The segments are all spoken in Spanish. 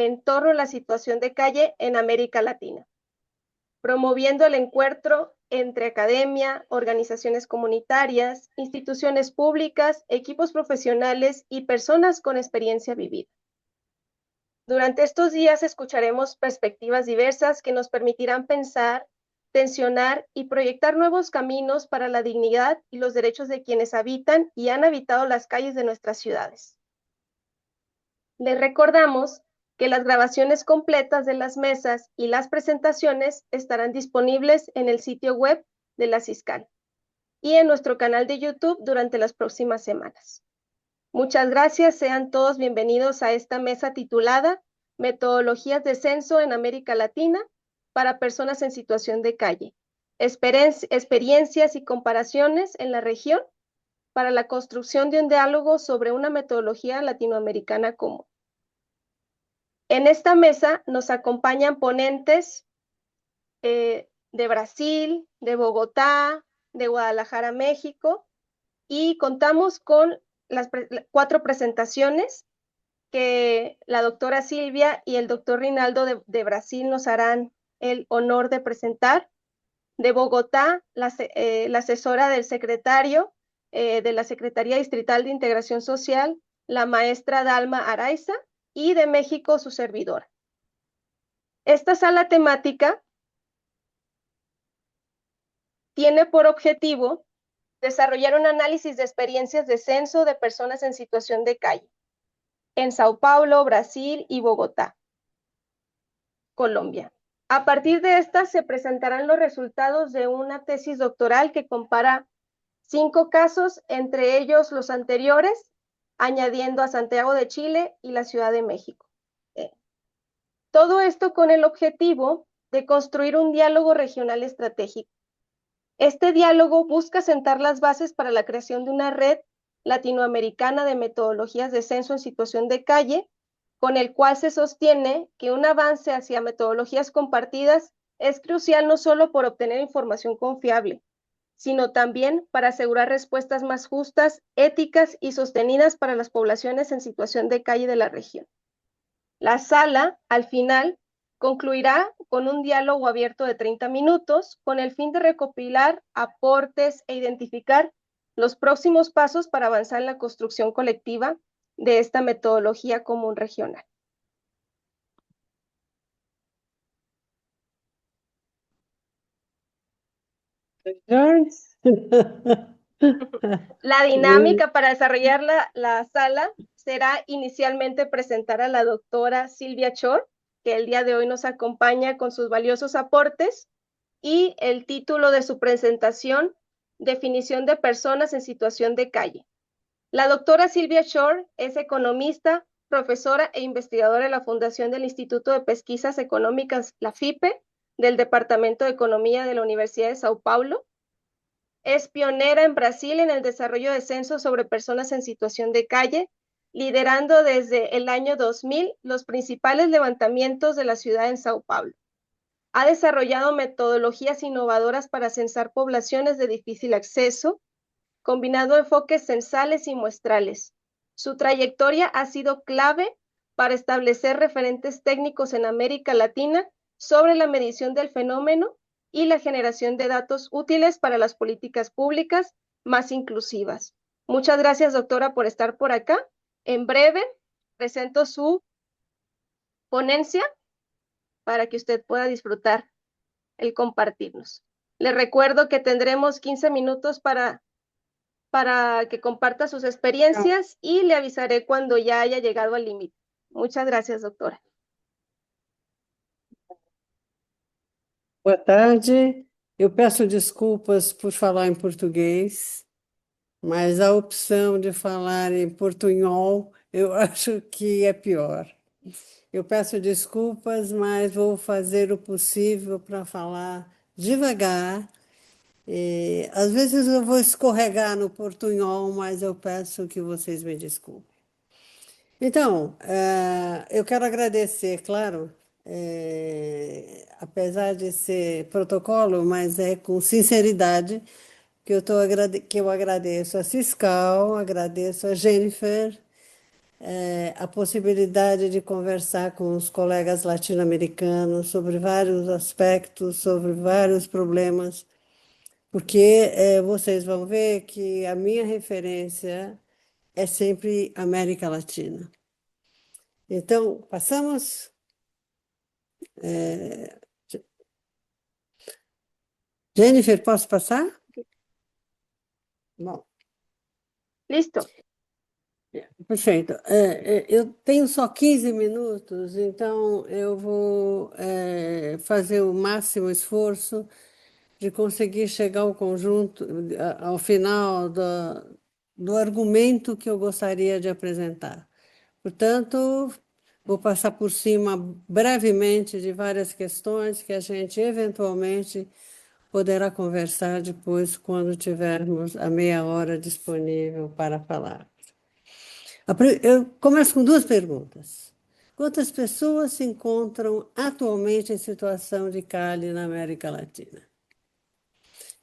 en torno a la situación de calle en América Latina, promoviendo el encuentro entre academia, organizaciones comunitarias, instituciones públicas, equipos profesionales y personas con experiencia vivida. Durante estos días escucharemos perspectivas diversas que nos permitirán pensar, tensionar y proyectar nuevos caminos para la dignidad y los derechos de quienes habitan y han habitado las calles de nuestras ciudades. Les recordamos que las grabaciones completas de las mesas y las presentaciones estarán disponibles en el sitio web de la Ciscal y en nuestro canal de YouTube durante las próximas semanas. Muchas gracias, sean todos bienvenidos a esta mesa titulada Metodologías de Censo en América Latina para personas en situación de calle, experiencias y comparaciones en la región para la construcción de un diálogo sobre una metodología latinoamericana común. En esta mesa nos acompañan ponentes de Brasil, de Bogotá, de Guadalajara, México, y contamos con las 4 presentaciones que la doctora Silvia y el doctor Rinaldo de Brasil nos harán el honor de presentar. De Bogotá, la asesora del secretario de la Secretaría Distrital de Integración Social, la maestra Dalma Araiza, y de México, su servidora. Esta sala temática tiene por objetivo desarrollar un análisis de experiencias de censo de personas en situación de calle en Sao Paulo, Brasil y Bogotá, Colombia. A partir de estas se presentarán los resultados de una tesis doctoral que compara 5 casos, entre ellos los anteriores, añadiendo a Santiago de Chile y la Ciudad de México. Todo esto con el objetivo de construir un diálogo regional estratégico. Este diálogo busca sentar las bases para la creación de una red latinoamericana de metodologías de censo en situación de calle, con el cual se sostiene que un avance hacia metodologías compartidas es crucial no solo por obtener información confiable, sino también para asegurar respuestas más justas, éticas y sostenidas para las poblaciones en situación de calle de la región. La sala, al final, concluirá con un diálogo abierto de 30 minutos con el fin de recopilar aportes e identificar los próximos pasos para avanzar en la construcción colectiva de esta metodología común regional. La dinámica para desarrollar la sala será inicialmente presentar a la doctora Silvia Chor, que el día de hoy nos acompaña con sus valiosos aportes, y el título de su presentación, Definición de personas en situación de calle. La doctora Silvia Chor es economista, profesora e investigadora de la Fundación del Instituto de Pesquisas Económicas, la FIPE, del Departamento de Economía de la Universidad de Sao Paulo. Es pionera en Brasil en el desarrollo de censos sobre personas en situación de calle, liderando desde el año 2000 los principales levantamientos de la ciudad en Sao Paulo. Ha desarrollado metodologías innovadoras para censar poblaciones de difícil acceso, combinando enfoques censales y muestrales. Su trayectoria ha sido clave para establecer referentes técnicos en América Latina sobre la medición del fenómeno y la generación de datos útiles para las políticas públicas más inclusivas. Muchas gracias, doctora, por estar por acá. En breve presento su ponencia para que usted pueda disfrutar el compartirnos. Les recuerdo que tendremos 15 minutos para que comparta sus experiencias y le avisaré cuando ya haya llegado al límite. Muchas gracias, doctora. Boa tarde. Eu peço desculpas por falar em português, mas a opção de falar em portunhol eu acho que é pior. Eu peço desculpas, mas vou fazer o possível para falar devagar. Às vezes eu vou escorregar no portunhol, mas eu peço que vocês me desculpem. Então, eu quero agradecer, claro, apesar de ser protocolo, mas é com sinceridade que eu agradeço a Ciscal, agradeço a Jennifer a possibilidade de conversar com os colegas latino-americanos sobre vários aspectos, sobre vários problemas, porque vocês vão ver que a minha referência é sempre América Latina. Então, passamos. Jennifer, posso passar? Bom, Listo. perfeito. Eu tenho só 15 minutos, então eu vou fazer o máximo esforço de conseguir chegar ao conjunto, ao final do argumento que eu gostaria de apresentar. Portanto, vou passar por cima brevemente de várias questões que a gente eventualmente poderá conversar depois, quando tivermos a meia hora disponível para falar. Eu começo com duas perguntas. Quantas pessoas se encontram atualmente em situação de CALI na América Latina?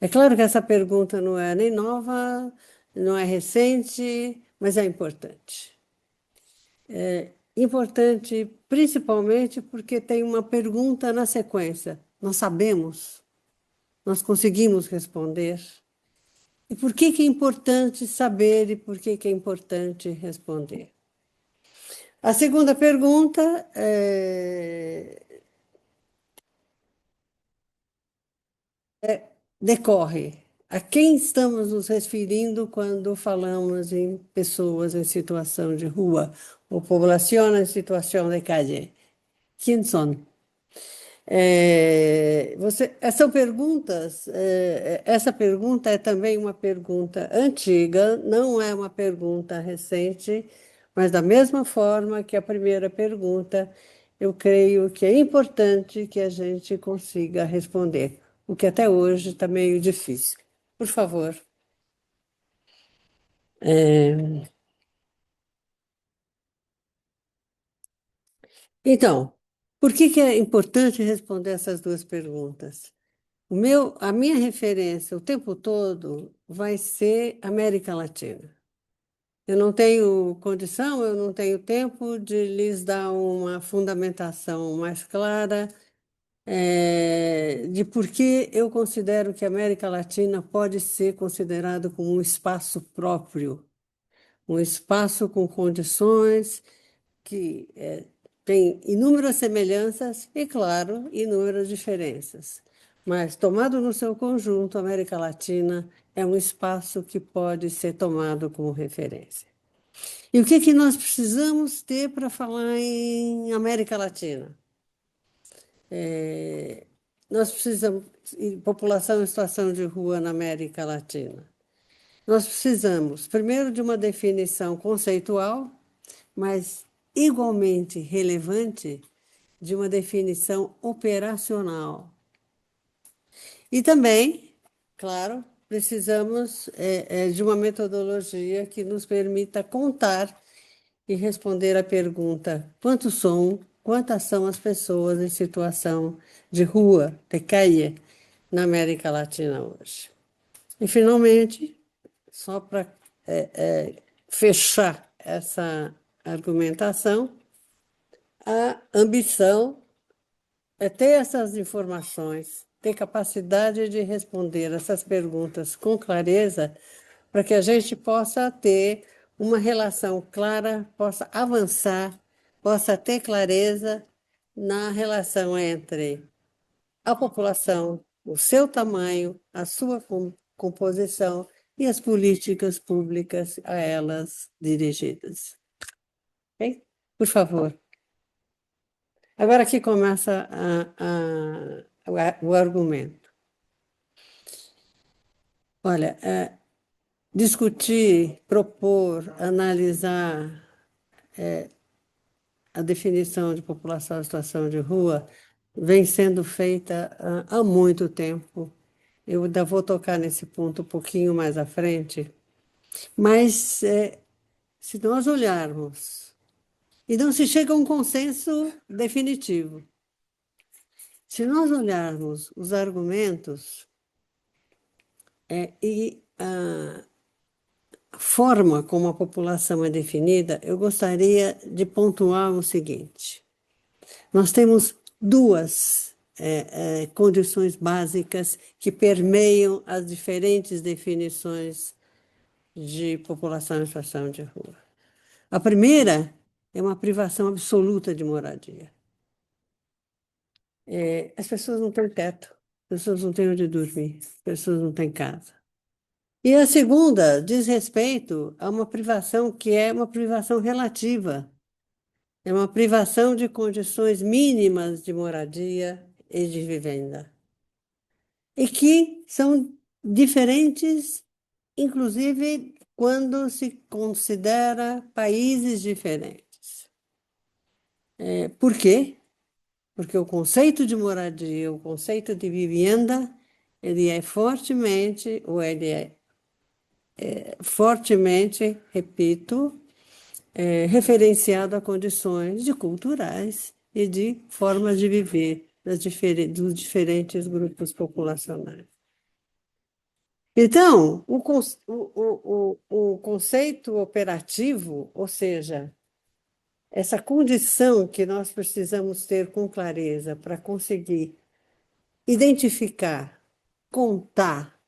É claro que essa pergunta não é nem nova, não é recente, mas é importante. É importante principalmente porque tem uma pergunta na sequência. Nós sabemos? Nós conseguimos responder? E por que é importante saber e por que é importante responder? A segunda pergunta decorre a quem estamos nos referindo quando falamos em pessoas em situação de rua ou população em situação de calle. Quem são? São perguntas. Essa pergunta é também uma pergunta antiga, não é uma pergunta recente, mas da mesma forma que a primeira pergunta, eu creio que é importante que a gente consiga responder, o que até hoje está meio difícil. Por favor. Então, por que é importante responder essas duas perguntas? A minha referência o tempo todo vai ser América Latina. Eu não tenho condição, eu não tenho tempo de lhes dar uma fundamentação mais clara, de por que eu considero que a América Latina pode ser considerado como um espaço próprio, um espaço com condições que tem inúmeras semelhanças e, claro, inúmeras diferenças. Mas, tomado no seu conjunto, a América Latina é um espaço que pode ser tomado como referência. E o que nós precisamos ter para falar em América Latina? Nós precisamos, população em situação de rua na América Latina. Nós precisamos, primeiro, de uma definição conceitual, mas igualmente relevante, de uma definição operacional. E também, claro, precisamos de uma metodologia que nos permita contar e responder à pergunta: quantas são as pessoas em situação de rua, de calle, na América Latina hoje? E, finalmente, só para fechar essa argumentação, a ambição é ter essas informações, ter capacidade de responder essas perguntas com clareza, para que a gente possa ter uma relação clara, possa avançar, possa ter clareza na relação entre a população, o seu tamanho, a sua composição e as políticas públicas a elas dirigidas. Ok? Por favor. Agora aqui começa o argumento. Olha, discutir, propor, analisar a definição de população em situação de rua vem sendo feita há muito tempo. Eu ainda vou tocar nesse ponto um pouquinho mais à frente, mas se nós olharmos, e não se chega a um consenso definitivo, se nós olharmos os argumentos e forma como a população é definida, eu gostaria de pontuar o seguinte: nós temos duas condições básicas que permeiam as diferentes definições de população em situação de rua. A primeira é uma privação absoluta de moradia. As pessoas não têm teto, as pessoas não têm onde dormir, as pessoas não têm casa. E a segunda diz respeito a uma privação que é uma privação relativa, é uma privação de condições mínimas de moradia e de vivenda, e que são diferentes, inclusive quando se considera países diferentes. Por quê? Porque o conceito de moradia, o conceito de vivienda, ele é fortemente, ou ele é fortemente, repito, referenciado a condições de culturais e de formas de viver dos diferentes grupos populacionais. Então, o conceito operativo, ou seja, essa condição que nós precisamos ter com clareza para conseguir identificar, contar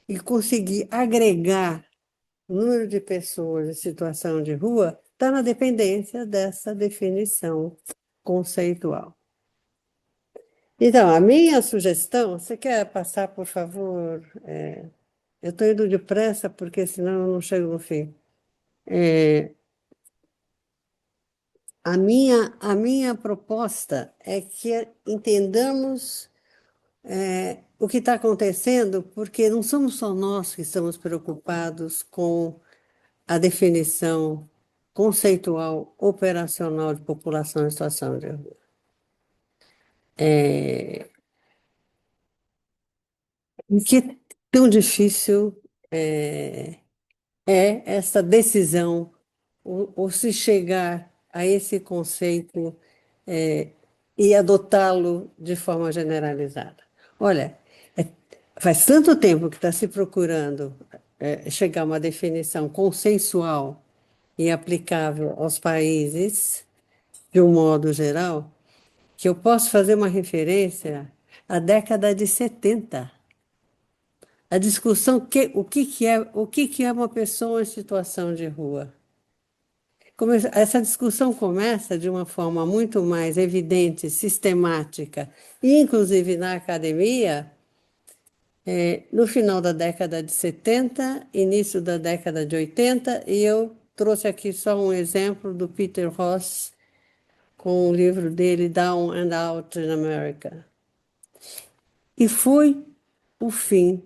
e conseguir agregar o número de pessoas em situação de rua, está na dependência dessa definição conceitual. Então, a minha sugestão, você quer passar, por favor? Eu estou indo depressa, porque senão eu não chego no fim. A minha proposta é que entendamos o que está acontecendo, porque não somos só nós que estamos preocupados com a definição conceitual operacional de população em situação de rua. O que é tão difícil é essa decisão, ou se chegar a esse conceito é, e adotá-lo de forma generalizada. Olha, é- faz tanto tempo que está se procurando chegar a uma definição consensual e aplicável aos países, de um modo geral, que eu posso fazer uma referência à década de 70. A discussão o que é uma pessoa em situação de rua. Essa discussão começa de uma forma muito mais evidente, sistemática, e inclusive na academia, no final da década de 70, início da década de 80, e eu trouxe aqui só um exemplo do Peter Ross, com o livro dele, Down and Out in America. E foi o fim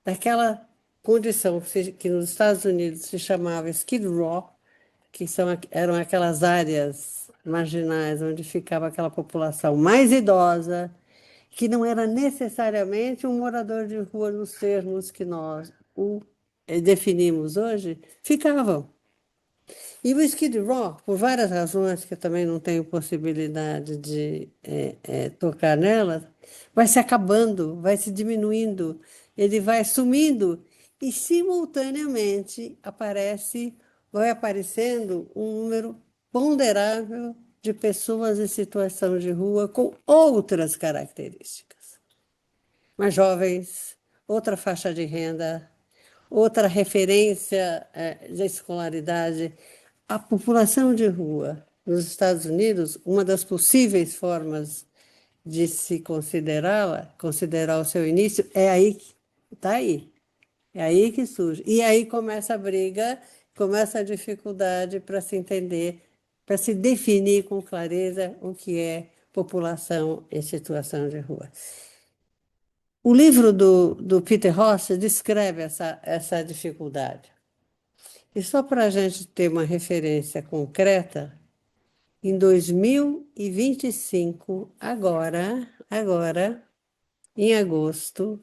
daquela condição que nos Estados Unidos se chamava Skid Row, que eram aquelas áreas marginais onde ficava aquela população mais idosa, que não era necessariamente um morador de rua nos termos que nós o definimos hoje, ficavam. E o Skid Row, por várias razões que eu também não tenho possibilidade de tocar nelas, vai se acabando, vai se diminuindo, ele vai sumindo e, simultaneamente, vai aparecendo um número ponderável de pessoas em situação de rua com outras características. Mais jovens, outra faixa de renda, outra referência de escolaridade. A população de rua nos Estados Unidos, uma das possíveis formas de se considerá-la, considerar o seu início, é aí que está aí. É aí que surge. E aí começa a briga, começa a dificuldade para se entender, para se definir com clareza o que é população em situação de rua. O livro do Peter Ross descreve essa dificuldade. E só para a gente ter uma referência concreta, em 2025, agora, em agosto,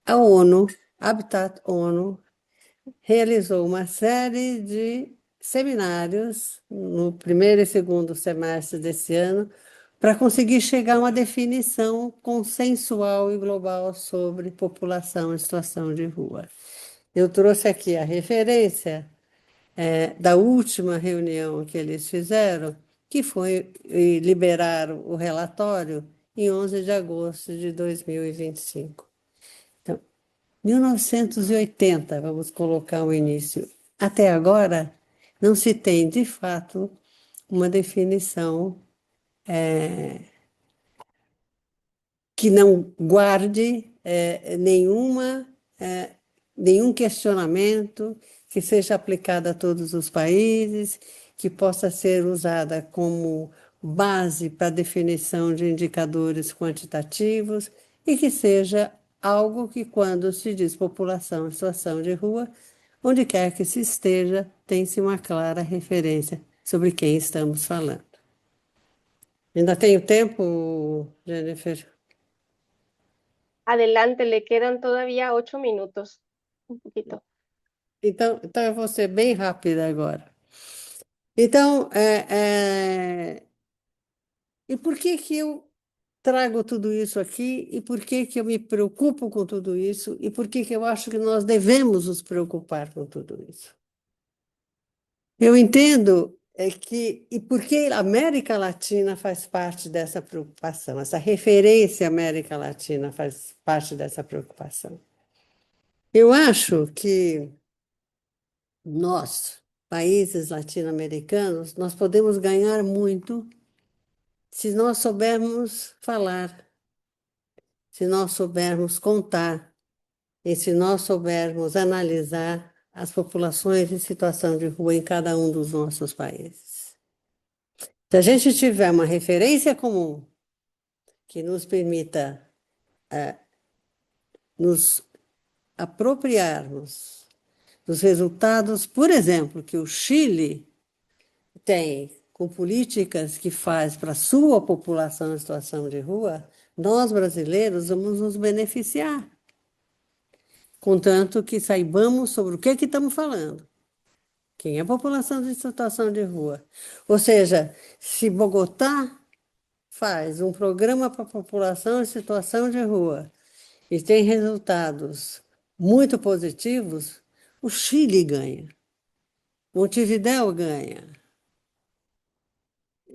a ONU, Habitat ONU, realizou uma série de seminários no primeiro e segundo semestre desse ano para conseguir chegar a uma definição consensual e global sobre população em situação de rua. Eu trouxe aqui a referência da última reunião que eles fizeram, que foi liberar o relatório em 11 de agosto de 2025. Então, 1980, vamos colocar o início. Até agora, não se tem, de fato, uma definição que não guarde nenhum questionamento, que seja aplicada a todos os países, que possa ser usada como base para definição de indicadores quantitativos e que seja algo que, quando se diz população em situação de rua, onde quer que se esteja, tem-se uma clara referência sobre quem estamos falando. Ainda tenho tempo, Jennifer? Adelante, le quedan todavía 8 minutos, un poquito. Então eu vou ser bem rápida agora. Então, e por que que eu trago tudo isso aqui? E por que que eu me preocupo com tudo isso? E por que que eu acho que nós devemos nos preocupar com tudo isso? Eu entendo e por que a América Latina faz parte dessa preocupação, essa referência América Latina faz parte dessa preocupação. Eu acho que nós, países latino-americanos, nós podemos ganhar muito se nós soubermos falar, se nós soubermos contar e se nós soubermos analisar as populações em situação de rua em cada um dos nossos países. Se a gente tiver uma referência comum que nos permita nos apropriarmos dos resultados, por exemplo, que o Chile tem com políticas que faz para a sua população em situação de rua, nós brasileiros vamos nos beneficiar, contanto que saibamos sobre o que estamos falando. Quem é a população de situação de rua? Ou seja, se Bogotá faz um programa para a população em situação de rua e tem resultados muito positivos, o Chile ganha, Montevidéu ganha.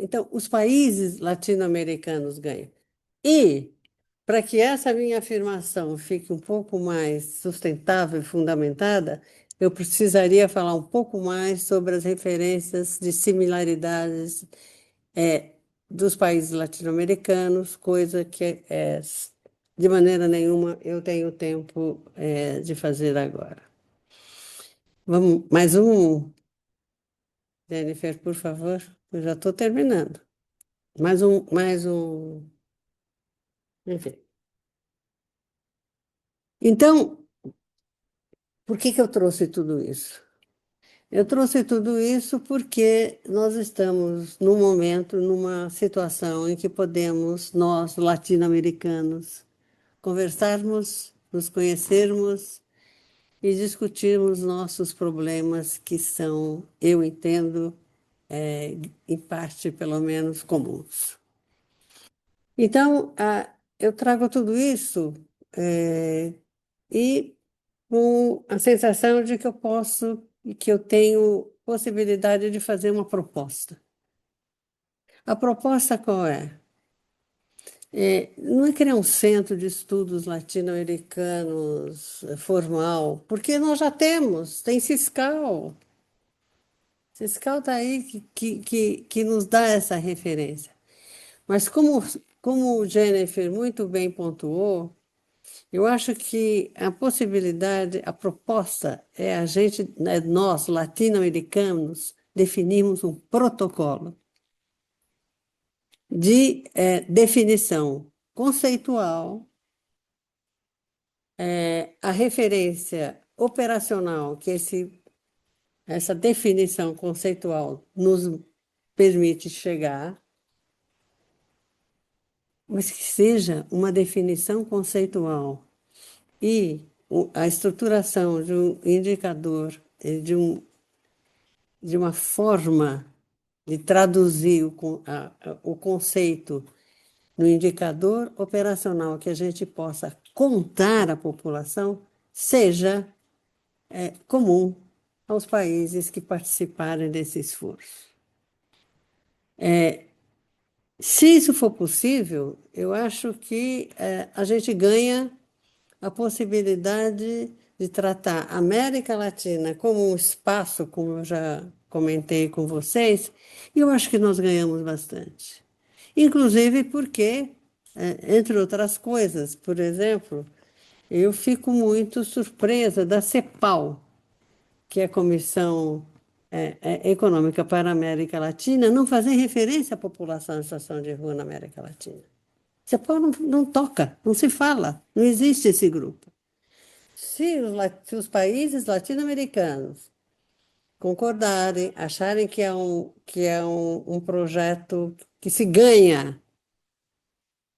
Então, os países latino-americanos ganham. E, para que essa minha afirmação fique um pouco mais sustentável e fundamentada, eu precisaria falar um pouco mais sobre as referências de similaridades dos países latino-americanos, coisa que, de maneira nenhuma, eu tenho tempo, de fazer agora. Vamos, mais um, Jennifer, por favor. Eu já estou terminando. Mais um. Enfim. Então, por que que eu trouxe tudo isso? Eu trouxe tudo isso porque nós estamos, num momento, numa situação em que podemos, nós, latino-americanos, conversarmos, nos conhecermos e discutirmos nossos problemas que são, eu entendo, em parte, pelo menos, comuns. Então, eu trago tudo isso e com a sensação de que eu posso e que eu tenho possibilidade de fazer uma proposta. A proposta qual é? Não é criar um centro de estudos latino-americanos formal, porque nós já temos, tem Ciscal. Ciscal está aí que nos dá essa referência. Mas como o Jennifer muito bem pontuou, eu acho que a possibilidade, a proposta é a gente, nós, latino-americanos, definirmos um protocolo de definição conceitual, a referência operacional que essa definição conceitual nos permite chegar, mas que seja uma definição conceitual e a estruturação de um indicador, de uma forma de traduzir o conceito no indicador operacional que a gente possa contar à população, seja comum aos países que participarem desse esforço. Se isso for possível, eu acho que a gente ganha a possibilidade de tratar a América Latina como um espaço, como eu já comentei com vocês, e eu acho que nós ganhamos bastante. Inclusive porque, entre outras coisas, por exemplo, eu fico muito surpresa da CEPAL, que é a Comissão Econômica para a América Latina, não fazer referência à população em situação de rua na América Latina. CEPAL não toca, não se fala, não existe esse grupo. Se os países latino-americanos concordarem, acharem que é um projeto que se ganha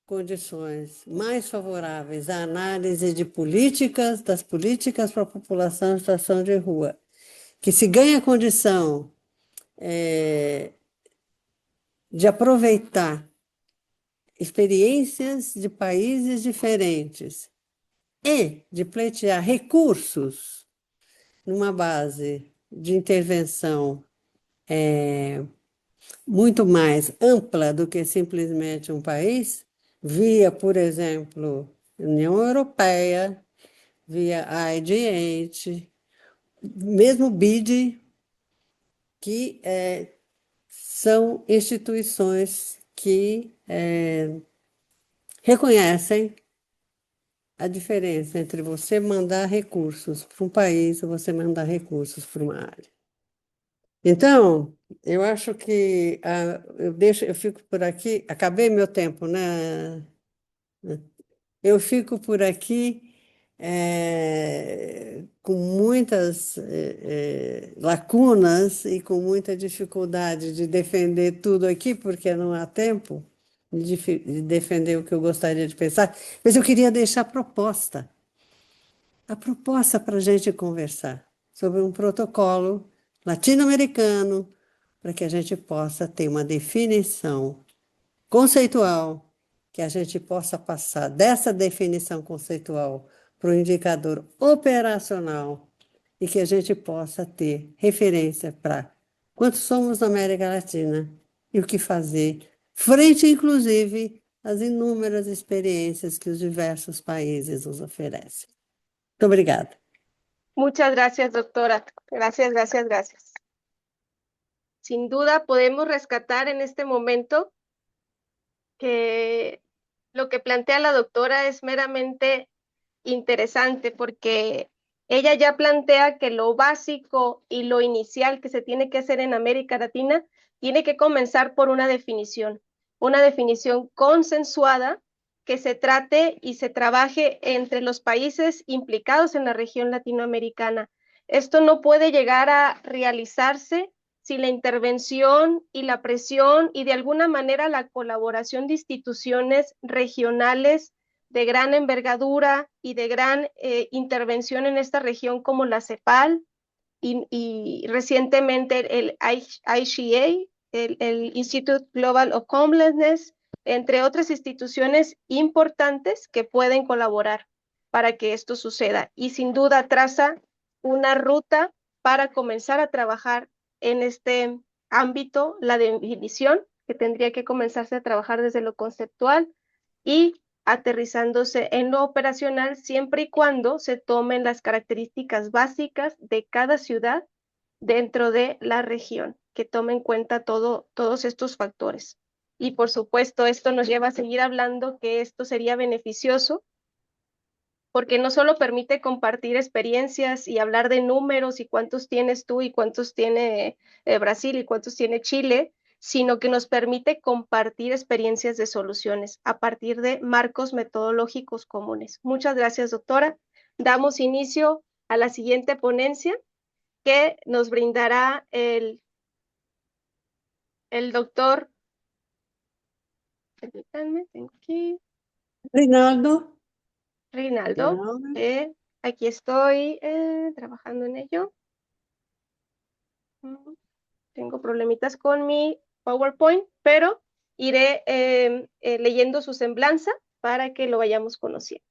condições mais favoráveis à análise das políticas para a população em situação de rua, que se ganha condição de aproveitar experiências de países diferentes e de pleitear recursos numa base de intervenção muito mais ampla do que simplesmente um país, via, por exemplo, União Europeia, via IDH, mesmo BID, que são instituições que reconhecem a diferença entre você mandar recursos para um país e você mandar recursos para uma área. Então, eu acho que eu fico por aqui, acabei meu tempo, né? Eu fico por aqui com muitas lacunas e com muita dificuldade de defender tudo aqui, porque não há tempo de defender o que eu gostaria de pensar, mas eu queria deixar a proposta para a gente conversar sobre um protocolo latino-americano para que a gente possa ter uma definição conceitual, que a gente possa passar dessa definição conceitual para o indicador operacional e que a gente possa ter referência para quantos somos na América Latina e o que fazer, frente, inclusive, às inúmeras experiências que os diversos países nos oferecem. Muito obrigada. Muchas gracias, doctora. Gracias, gracias, gracias. Sin duda podemos rescatar en este momento que lo que plantea la doctora es meramente interesante porque ella ya plantea que lo básico y lo inicial que se tiene que hacer en América Latina tiene que comenzar por una definición consensuada que se trate y se trabaje entre los países implicados en la región latinoamericana. Esto no puede llegar a realizarse sin la intervención y la presión y de alguna manera la colaboración de instituciones regionales de gran envergadura y de gran intervención en esta región como la CEPAL y recientemente el ICA, el Institute Global of Homelessness, entre otras instituciones importantes que pueden colaborar para que esto suceda. Y sin duda traza una ruta para comenzar a trabajar en este ámbito, la definición, que tendría que comenzarse a trabajar desde lo conceptual y aterrizándose en lo operacional siempre y cuando se tomen las características básicas de cada ciudad dentro de la región, que tome en cuenta todos estos factores. Y por supuesto, esto nos lleva a seguir hablando que esto sería beneficioso porque no solo permite compartir experiencias y hablar de números y cuántos tienes tú y cuántos tiene Brasil y cuántos tiene Chile, sino que nos permite compartir experiencias de soluciones a partir de marcos metodológicos comunes. Muchas gracias, doctora. Damos inicio a la siguiente ponencia que nos brindará el doctor. Permítanme, tengo aquí. Reinaldo. Reinaldo. Aquí estoy trabajando en ello. Tengo problemitas con mi PowerPoint, pero iré leyendo su semblanza para que lo vayamos conociendo.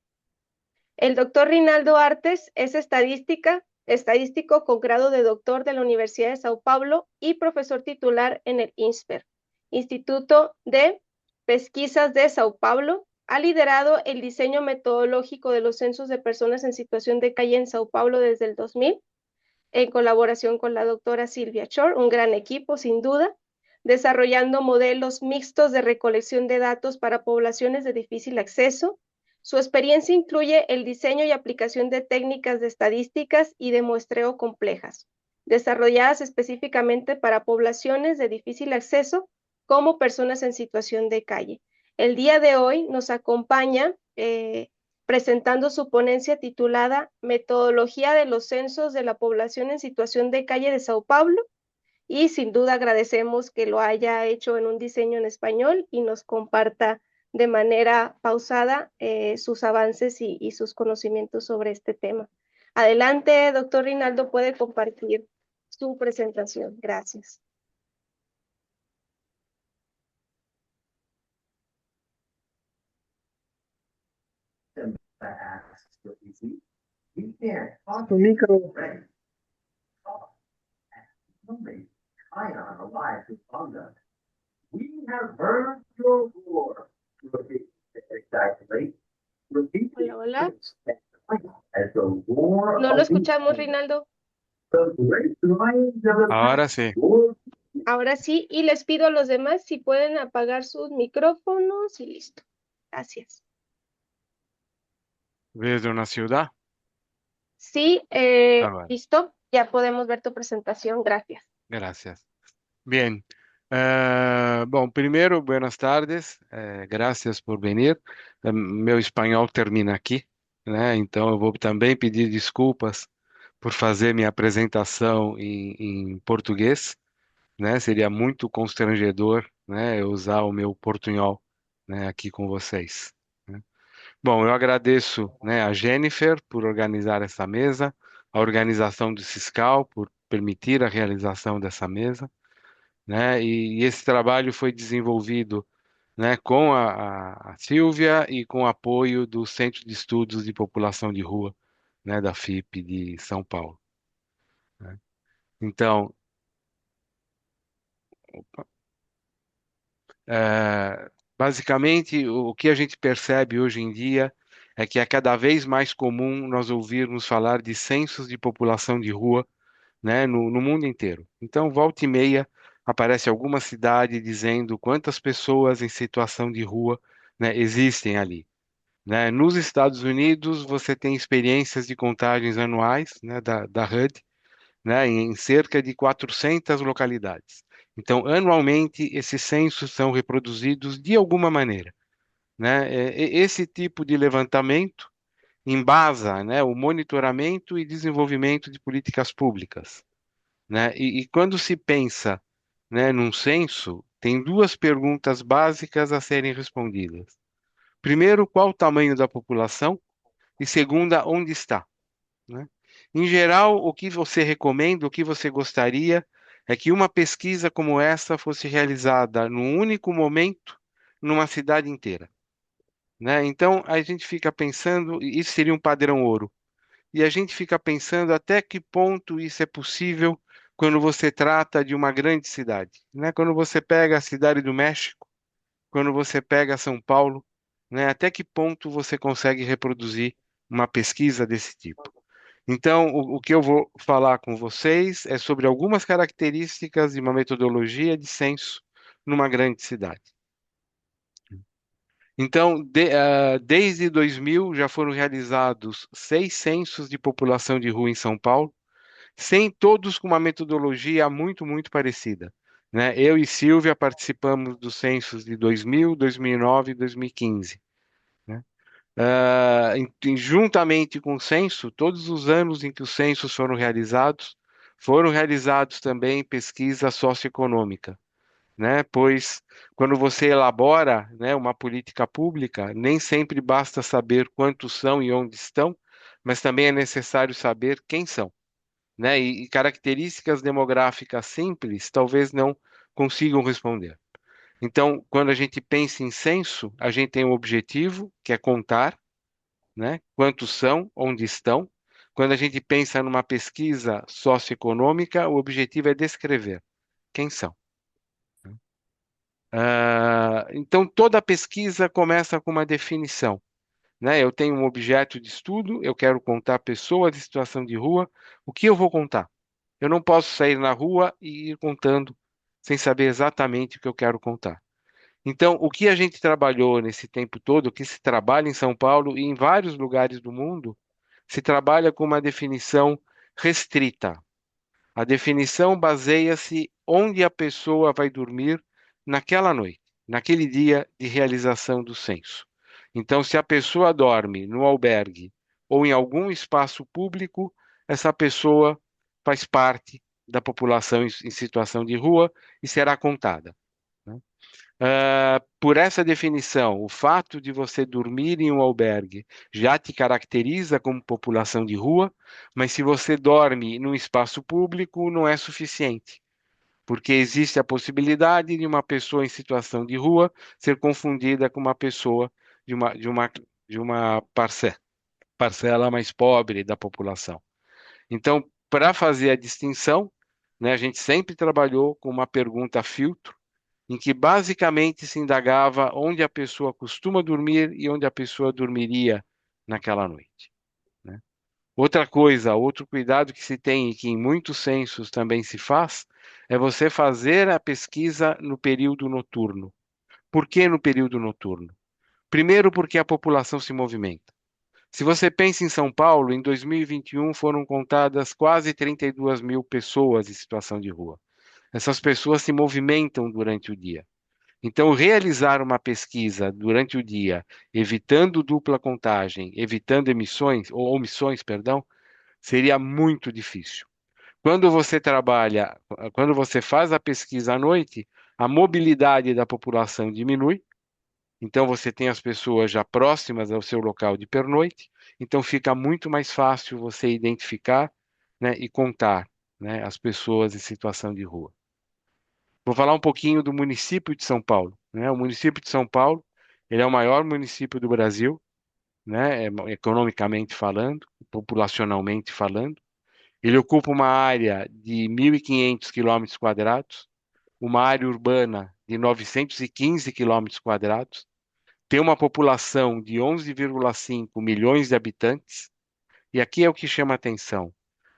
El doctor Reinaldo Artes es estadística, estadístico con grado de doctor de la Universidad de Sao Paulo y profesor titular en el INSPER, Instituto de Pesquisas de Sao Paulo. Ha liderado el diseño metodológico de los censos de personas en situación de calle en Sao Paulo desde el 2000, en colaboración con la doctora Silvia Chor, un gran equipo sin duda, desarrollando modelos mixtos de recolección de datos para poblaciones de difícil acceso. Su experiencia incluye el diseño y aplicación de técnicas de estadísticas y de muestreo complejas, desarrolladas específicamente para poblaciones de difícil acceso como personas en situación de calle. El día de hoy nos acompaña presentando su ponencia titulada Metodología de los censos de la población en situación de calle de Sao Paulo, y sin duda agradecemos que lo haya hecho en un diseño en español y nos comparta de manera pausada sus avances y sus conocimientos sobre este tema. Adelante, doctor Rinaldo, puede compartir su presentación. Gracias. O micro. Hola, hola. No lo escuchamos, Rinaldo. Ahora sí, Ahora sí, y les pido a los demás si pueden apagar sus micrófonos y listo. Gracias. desde una ciudad. Sí, Bueno, listo. Ya podemos ver tu presentación. Gracias. gracias. Bien. Bom, primeiro, buenas tardes. Graças por vir. Meu espanhol termina aqui, né? Então eu vou também pedir desculpas por fazer minha apresentação em português, né? Seria muito constrangedor, né? Eu usar o meu portunhol, né? Aqui com vocês, né? Bom, eu agradeço, né, a Jennifer por organizar essa mesa, a organização do Ciscal por permitir a realização dessa mesa, né? E esse trabalho foi desenvolvido, né, com a Silvia e com o apoio do Centro de Estudos de População de Rua, né, da FIP de São Paulo, né? Então, basicamente, o que a gente percebe hoje em dia é que é cada vez mais comum nós ouvirmos falar de censos de população de rua, né, no mundo inteiro. Então, volta e meia, aparece alguma cidade dizendo quantas pessoas em situação de rua, né, existem ali, né? Nos Estados Unidos, você tem experiências de contagens anuais, né, da HUD, né, em cerca de 400 localidades. Então, anualmente, esses censos são reproduzidos de alguma maneira, né? Esse tipo de levantamento embasa, né, o monitoramento e desenvolvimento de políticas públicas, né? E quando se pensa, né, num censo, tem duas perguntas básicas a serem respondidas. Primeiro, qual o tamanho da população? E segunda, onde está, né? Em geral, o que você recomenda, o que você gostaria, é que uma pesquisa como essa fosse realizada num único momento, numa cidade inteira, né? Então, a gente fica pensando, e isso seria um padrão ouro, e a gente fica pensando até que ponto isso é possível quando você trata de uma grande cidade, né? Quando você pega a cidade do México, quando você pega São Paulo, né? Até que ponto você consegue reproduzir uma pesquisa desse tipo? Então, o que eu vou falar com vocês é sobre algumas características de uma metodologia de censo numa grande cidade. Então, desde 2000 já foram realizados 6 censos de população de rua em São Paulo, sem todos com uma metodologia muito, muito parecida, né? Eu e Silvia participamos dos censos de 2000, 2009 e 2015, né? Juntamente com o censo, todos os anos em que os censos foram realizados também pesquisa socioeconômica, né? Pois quando você elabora, né, uma política pública, nem sempre basta saber quantos são e onde estão, mas também é necessário saber quem são, né? E características demográficas simples talvez não consigam responder. Então, quando a gente pensa em censo, a gente tem um objetivo, que é contar, né? Quantos são, onde estão. quando a gente pensa numa pesquisa socioeconômica, o objetivo é descrever quem são. Então, toda pesquisa começa com uma definição, né? Eu tenho um objeto de estudo, eu quero contar pessoas de situação de rua, o que eu vou contar? Eu não posso sair na rua e ir contando sem saber exatamente o que eu quero contar. Então, o que a gente trabalhou nesse tempo todo, o que se trabalha em São Paulo e em vários lugares do mundo, se trabalha com uma definição restrita. A definição baseia-se onde a pessoa vai dormir naquela noite, naquele dia de realização do censo. Então, se a pessoa dorme no albergue ou em algum espaço público, essa pessoa faz parte da população em situação de rua e será contada, né? Por essa definição, o fato de você dormir em um albergue já te caracteriza como população de rua, mas se você dorme num espaço público, não é suficiente, porque existe a possibilidade de uma pessoa em situação de rua ser confundida com uma pessoa de uma parcela mais pobre da população. Então, para fazer a distinção, né, a gente sempre trabalhou com uma pergunta filtro, em que basicamente se indagava onde a pessoa costuma dormir e onde a pessoa dormiria naquela noite, né? Outra coisa, outro cuidado que se tem e que em muitos censos também se faz, é você fazer a pesquisa no período noturno. Por que no período noturno? Primeiro, porque a população se movimenta. Se você pensa em São Paulo, em 2021 foram contadas quase 32 mil pessoas em situação de rua. Essas pessoas se movimentam durante o dia. Então, realizar uma pesquisa durante o dia, evitando dupla contagem, evitando emissões ou omissões, perdão, seria muito difícil. Quando você faz a pesquisa à noite, a mobilidade da população diminui, então você tem as pessoas já próximas ao seu local de pernoite, então fica muito mais fácil você identificar, né, e contar, né, as pessoas em situação de rua. Vou falar um pouquinho do município de São Paulo, né? O município de São Paulo, ele é o maior município do Brasil, né? Economicamente falando, populacionalmente falando. Ele ocupa uma área de 1.500 quilômetros quadrados, uma área urbana de 915 quilômetros quadrados, tem uma população de 11,5 milhões de habitantes, e aqui é o que chama atenção.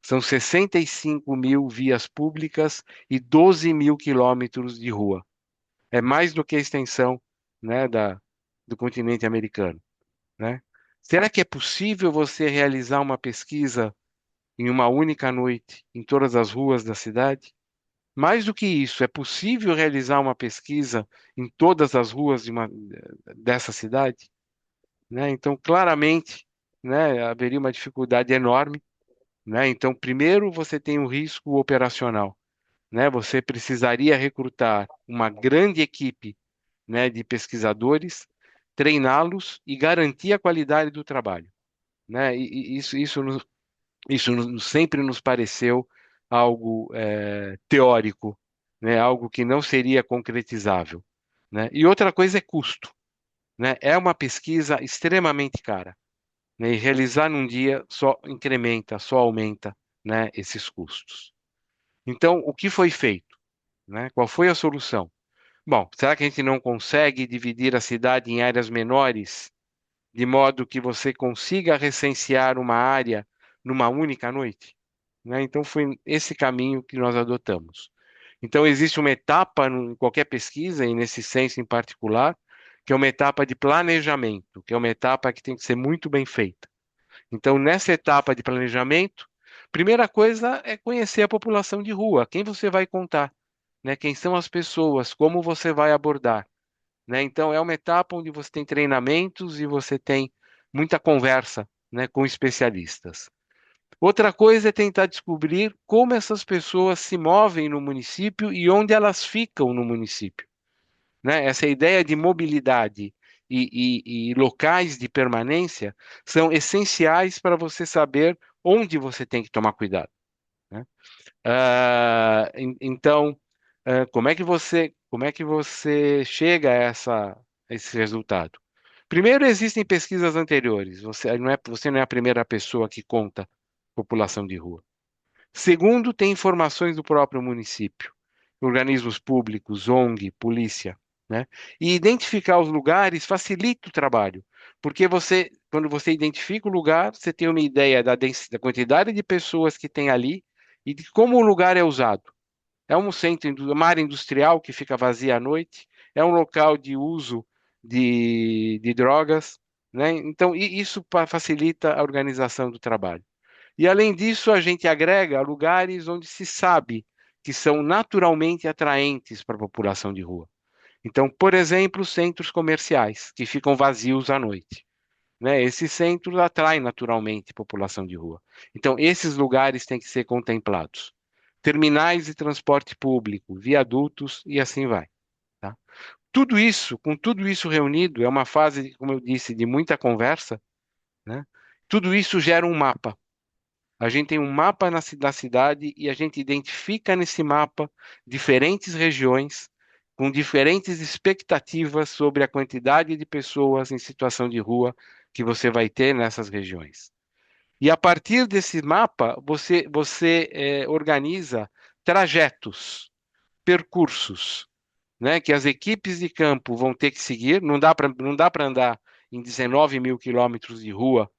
São 65 mil vias públicas e 12 mil quilômetros de rua. É mais do que a extensão, né, do continente americano, né? Será que é possível você realizar uma pesquisa em uma única noite em todas as ruas da cidade? Mais do que isso, é possível realizar uma pesquisa em todas as ruas dessa cidade, né? Então, claramente, né, haveria uma dificuldade enorme, né? Então, primeiro você tem o risco operacional, né? Você precisaria recrutar uma grande equipe, né, de pesquisadores, treiná-los e garantir a qualidade do trabalho, né? E sempre nos pareceu algo teórico, né? Algo que não seria concretizável, né? E outra coisa é custo, né? É uma pesquisa extremamente cara, né? E realizar num dia só incrementa, só aumenta, né, esses custos. Então, o que foi feito, né? Qual foi a solução? Bom, será que a gente não consegue dividir a cidade em áreas menores, de modo que você consiga recensear uma área numa única noite? Né? Então, foi esse caminho que nós adotamos. Então, existe uma etapa em qualquer pesquisa, e nesse censo em particular, que é uma etapa de planejamento, que é uma etapa que tem que ser muito bem feita. Então, nessa etapa de planejamento, primeira coisa é conhecer a população de rua, quem você vai contar, né? Quem são as pessoas, como você vai abordar, né? Então, é uma etapa onde você tem treinamentos e você tem muita conversa, né, com especialistas. Outra coisa é tentar descobrir como essas pessoas se movem no município e onde elas ficam no município, né? Essa ideia de mobilidade e locais de permanência são essenciais para você saber onde você tem que tomar cuidado, né? Então, como é que você chega a esse resultado? Primeiro, existem pesquisas anteriores. Você não é a primeira pessoa que conta população de rua. Segundo, tem informações do próprio município, organismos públicos, ONG, polícia, né? E identificar os lugares facilita o trabalho, porque quando você identifica o lugar, você tem uma ideia da quantidade de pessoas que tem ali e de como o lugar é usado. É um centro, uma área industrial que fica vazia à noite, é um local de uso de drogas, né? Então, isso facilita a organização do trabalho. E, além disso, a gente agrega lugares onde se sabe que são naturalmente atraentes para a população de rua. Então, por exemplo, centros comerciais, que ficam vazios à noite, né? Esses centros atraem naturalmente a população de rua. Então, esses lugares têm que ser contemplados. Terminais de transporte público, viadutos e assim vai. Tá? Tudo isso, com tudo isso reunido, é uma fase, como eu disse, de muita conversa, né? Tudo isso gera um mapa. A gente tem um mapa da cidade e a gente identifica nesse mapa diferentes regiões com diferentes expectativas sobre a quantidade de pessoas em situação de rua que você vai ter nessas regiões. E a partir desse mapa, você organiza trajetos, percursos, né, que as equipes de campo vão ter que seguir. Não dá para andar em 19 mil quilômetros de rua,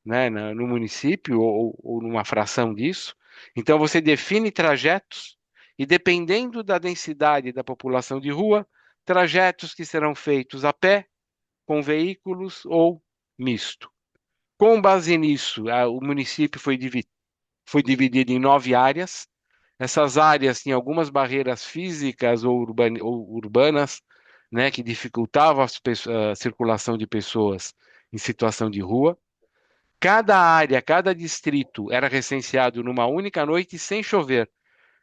né, no município ou numa fração disso. Então, você define trajetos e, dependendo da densidade da população de rua, trajetos que serão feitos a pé, com veículos ou misto. Com base nisso, o município foi dividido em 9 áreas. Essas áreas tinham algumas barreiras físicas ou urbanas, né, que dificultavam a circulação de pessoas em situação de rua. Cada área, cada distrito era recenseado numa única noite sem chover.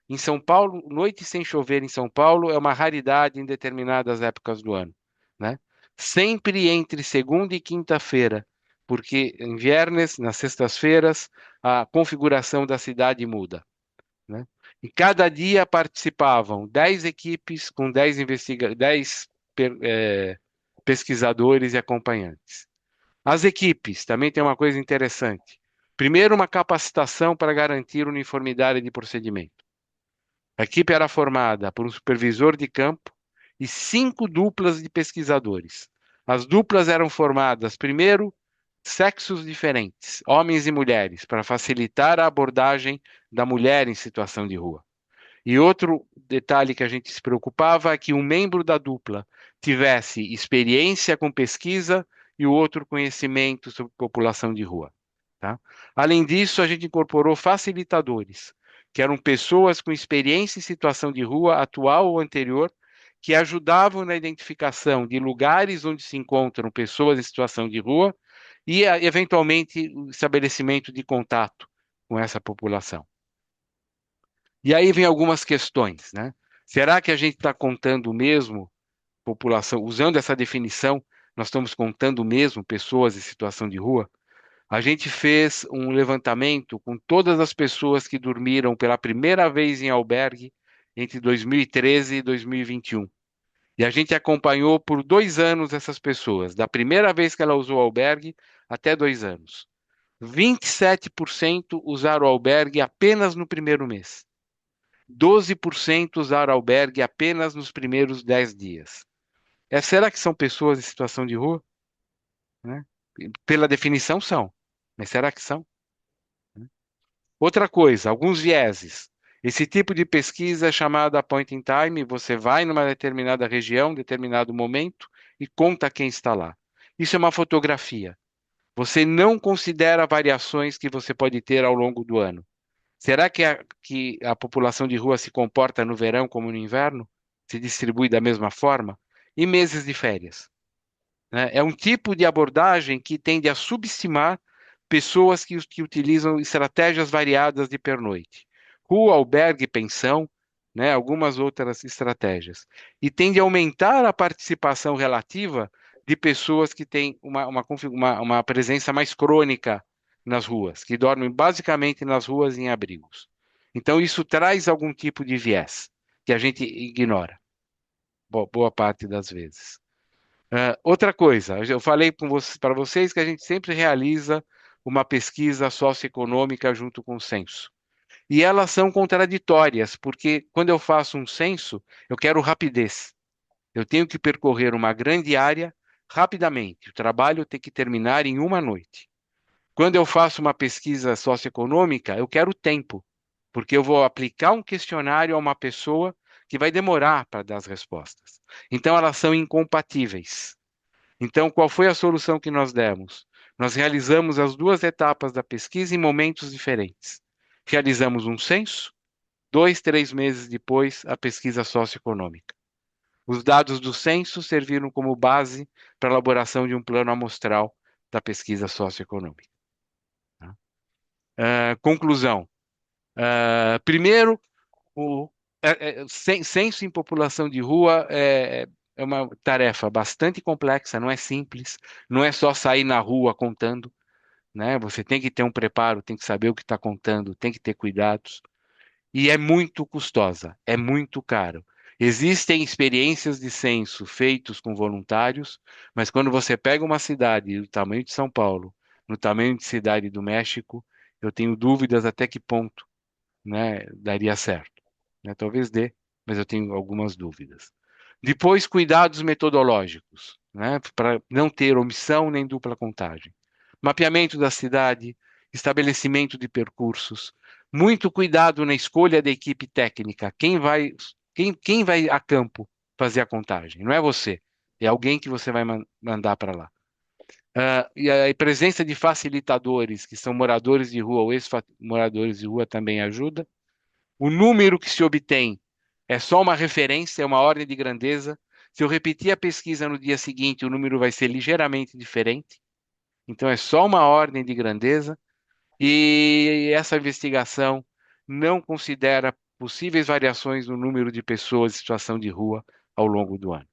Em São Paulo, noite sem chover em São Paulo é uma raridade em determinadas épocas do ano, né? Sempre entre segunda e quinta-feira, porque em viernes, nas sextas-feiras, a configuração da cidade muda, né? E cada dia participavam 10 equipes com 10 pesquisadores e acompanhantes. As equipes também tem uma coisa interessante. Primeiro, uma capacitação para garantir uniformidade de procedimento. A equipe era formada por um supervisor de campo e 5 duplas de pesquisadores. As duplas eram formadas, primeiro, sexos diferentes, homens e mulheres, para facilitar a abordagem da mulher em situação de rua. E outro detalhe que a gente se preocupava é que um membro da dupla tivesse experiência com pesquisa e o outro conhecimento sobre população de rua. Tá? Além disso, a gente incorporou facilitadores, que eram pessoas com experiência em situação de rua atual ou anterior, que ajudavam na identificação de lugares onde se encontram pessoas em situação de rua e, eventualmente, o estabelecimento de contato com essa população. E aí vem algumas questões, né? Será que a gente está contando mesmo população, usando essa definição, nós estamos contando mesmo pessoas em situação de rua? A gente fez um levantamento com todas as pessoas que dormiram pela primeira vez em albergue entre 2013 e 2021. E a gente acompanhou por 2 anos essas pessoas, da primeira vez que ela usou o albergue até 2 anos. 27% usaram o albergue apenas no primeiro mês. 12% usaram albergue apenas nos primeiros 10 dias. Será que são pessoas em situação de rua? Né? Pela definição são, mas será que são? Outra coisa, alguns vieses. Esse tipo de pesquisa é chamada point in time. Você vai numa determinada região, determinado momento e conta quem está lá. Isso é uma fotografia. Você não considera variações que você pode ter ao longo do ano. Será que a população de rua se comporta no verão como no inverno? Se distribui da mesma forma? E meses de férias? Né? É um tipo de abordagem que tende a subestimar pessoas que utilizam estratégias variadas de pernoite. Rua, albergue, pensão, né? Algumas outras estratégias. E tende a aumentar a participação relativa de pessoas que têm uma presença mais crônica nas ruas, que dormem basicamente nas ruas em abrigos. Então, isso traz algum tipo de viés que a gente ignora, boa parte das vezes. Outra coisa, eu falei para vocês que a gente sempre realiza uma pesquisa socioeconômica junto com o censo. E elas são contraditórias, porque quando eu faço um censo, eu quero rapidez. Eu tenho que percorrer uma grande área rapidamente. O trabalho tem que terminar em uma noite. Quando eu faço uma pesquisa socioeconômica, eu quero tempo, porque eu vou aplicar um questionário a uma pessoa que vai demorar para dar as respostas. Então, elas são incompatíveis. Então, qual foi a solução que nós demos? Nós realizamos as duas etapas da pesquisa em momentos diferentes. Realizamos um censo, 2, 3 meses depois, a pesquisa socioeconômica. Os dados do censo serviram como base para a elaboração de um plano amostral da pesquisa socioeconômica. Tá? Conclusão. Primeiro, o censo em população de rua é uma tarefa bastante complexa, não é simples, não é só sair na rua contando, né? Você tem que ter um preparo, tem que saber o que está contando, tem que ter cuidados. E é muito custosa, é muito caro. Existem experiências de censo feitos com voluntários, mas quando você pega uma cidade do tamanho de São Paulo, no tamanho de cidade do México, eu tenho dúvidas até que ponto, né, daria certo. Né? Talvez dê, mas eu tenho algumas dúvidas. Depois, cuidados metodológicos, né, para não ter omissão nem dupla contagem. Mapeamento da cidade, estabelecimento de percursos, muito cuidado na escolha da equipe técnica. Quem vai a campo fazer a contagem? Não é você, é alguém que você vai mandar para lá. E a presença de facilitadores, que são moradores de rua ou ex-moradores de rua, também ajuda. O número que se obtém é só uma referência, é uma ordem de grandeza. Se eu repetir a pesquisa no dia seguinte, o número vai ser ligeiramente diferente. Então, é só uma ordem de grandeza. E essa investigação não considera possíveis variações no número de pessoas em situação de rua ao longo do ano.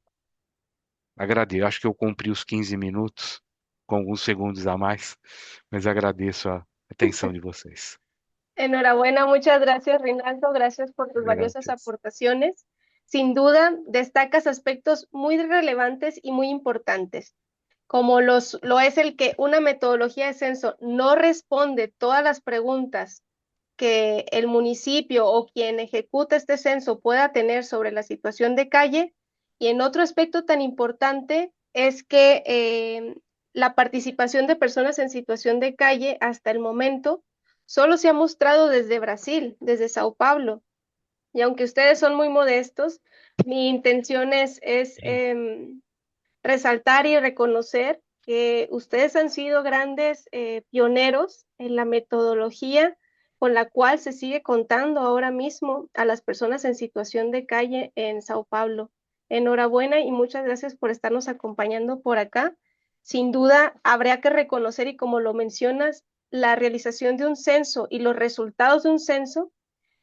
Agradeço. Acho que eu cumpri os 15 minutos, com alguns segundos a mais, mas agradeço a atenção de vocês. Enhorabuena, muchas gracias, Rinaldo. Gracias por tus valiosas Gracias. aportaciones. Sin duda, destacas aspectos muy relevantes y muy importantes, como lo es el que una metodología de censo no responde todas las preguntas que el municipio o quien ejecuta este censo pueda tener sobre la situación de calle. Y en otro aspecto tan importante es que la participación de personas en situación de calle hasta el momento solo se ha mostrado desde Brasil, desde Sao Paulo. Y aunque ustedes son muy modestos, mi intención es resaltar y reconocer que ustedes han sido grandes pioneros en la metodología con la cual se sigue contando ahora mismo a las personas en situación de calle en Sao Paulo. Enhorabuena y muchas gracias por estarnos acompañando por acá. Sin duda, habría que reconocer, y como lo mencionas, la realización de un censo y los resultados de un censo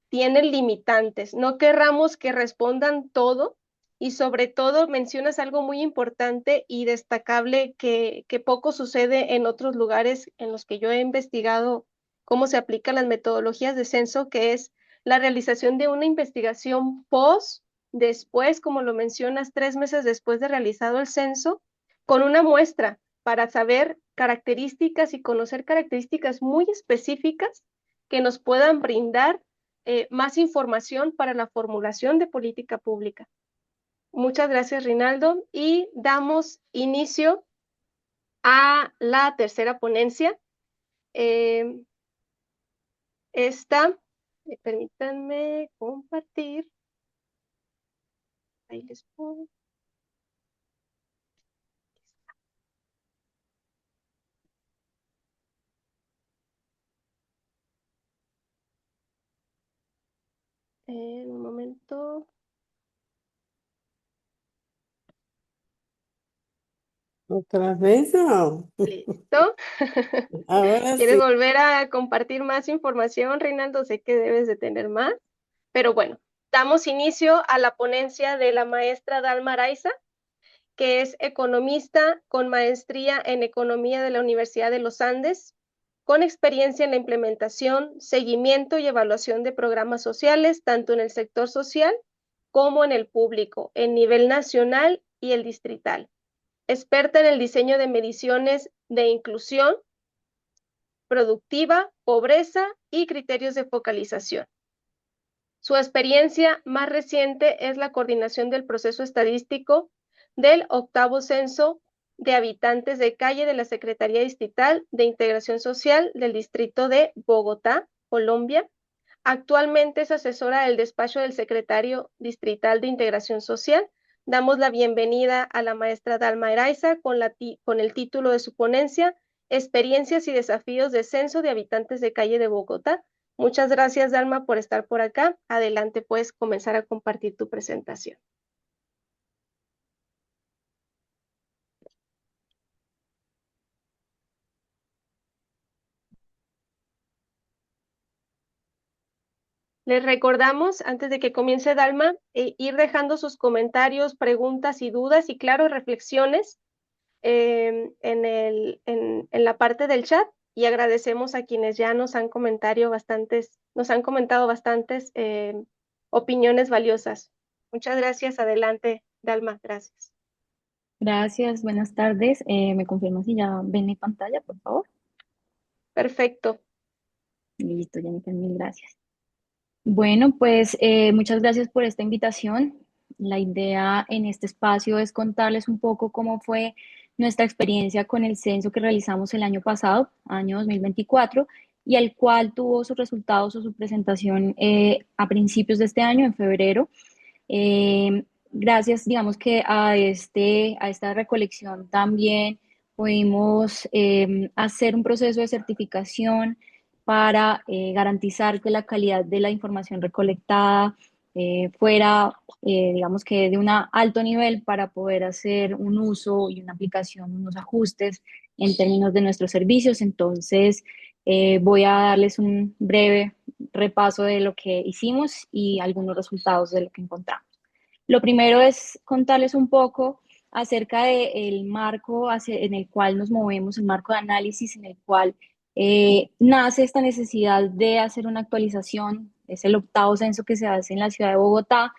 tienen limitantes. No querramos que respondan todo, y sobre todo mencionas algo muy importante y destacable que poco sucede en otros lugares en los que yo he investigado cómo se aplican las metodologías de censo, que es la realización de una investigación después, como lo mencionas, 3 meses después de realizado el censo, con una muestra para saber características y conocer características muy específicas que nos puedan brindar más información para la formulación de política pública. Muchas gracias, Rinaldo, y damos inicio a la tercera ponencia. Permítanme compartir. Ahí les pongo. Un momento. Outra vez não. Listo. Agora ¿Quieres sim. volver a compartir más información, Reinaldo? Sé que debes de tener más, pero bueno, damos inicio a la ponencia de la maestra Dalma Araiza, que es economista con maestría en economía de la Universidad de los Andes, con experiencia en la implementación, seguimiento y evaluación de programas sociales, tanto en el sector social como en el público, en nivel nacional y el distrital. Experta en el diseño de mediciones de inclusión, productiva, pobreza y criterios de focalización. Su experiencia más reciente es la coordinación del proceso estadístico del 8º censo de habitantes de calle de la Secretaría Distrital de Integración Social del Distrito de Bogotá, Colombia. Actualmente es asesora del despacho del Secretario Distrital de Integración Social. Damos la bienvenida a la maestra Dalma Eraiza con el título de su ponencia, Experiencias y desafíos de censo de habitantes de calle de Bogotá. Muchas gracias, Dalma, por estar por acá. Adelante, puedes comenzar a compartir tu presentación. Les recordamos, antes de que comience Dalma, ir dejando sus comentarios, preguntas y dudas y, claro, reflexiones en la parte del chat, y agradecemos a quienes ya nos han comentado bastantes opiniones valiosas. Muchas gracias. Adelante, Dalma. Gracias. Gracias, buenas tardes. ¿Me confirma si ya ven mi pantalla, por favor? Perfecto. Listo, Jennifer, mil gracias. Bueno, pues muchas gracias por esta invitación. La idea en este espacio es contarles un poco cómo fue nuestra experiencia con el censo que realizamos el año pasado, año 2024, y el cual tuvo sus resultados o su presentación a principios de este año, en febrero. Gracias, digamos que a esta recolección también pudimos hacer un proceso de certificación para garantizar que la calidad de la información recolectada fuera, digamos que de un alto nivel para poder hacer un uso y una aplicación, unos ajustes en términos de nuestros servicios. Entonces, voy a darles un breve repaso de lo que hicimos y algunos resultados de lo que encontramos. Lo primero es contarles un poco acerca del marco en el cual nos movemos, el marco de análisis en el cual nace esta necesidad de hacer una actualización. Es el 8º censo que se hace en la ciudad de Bogotá.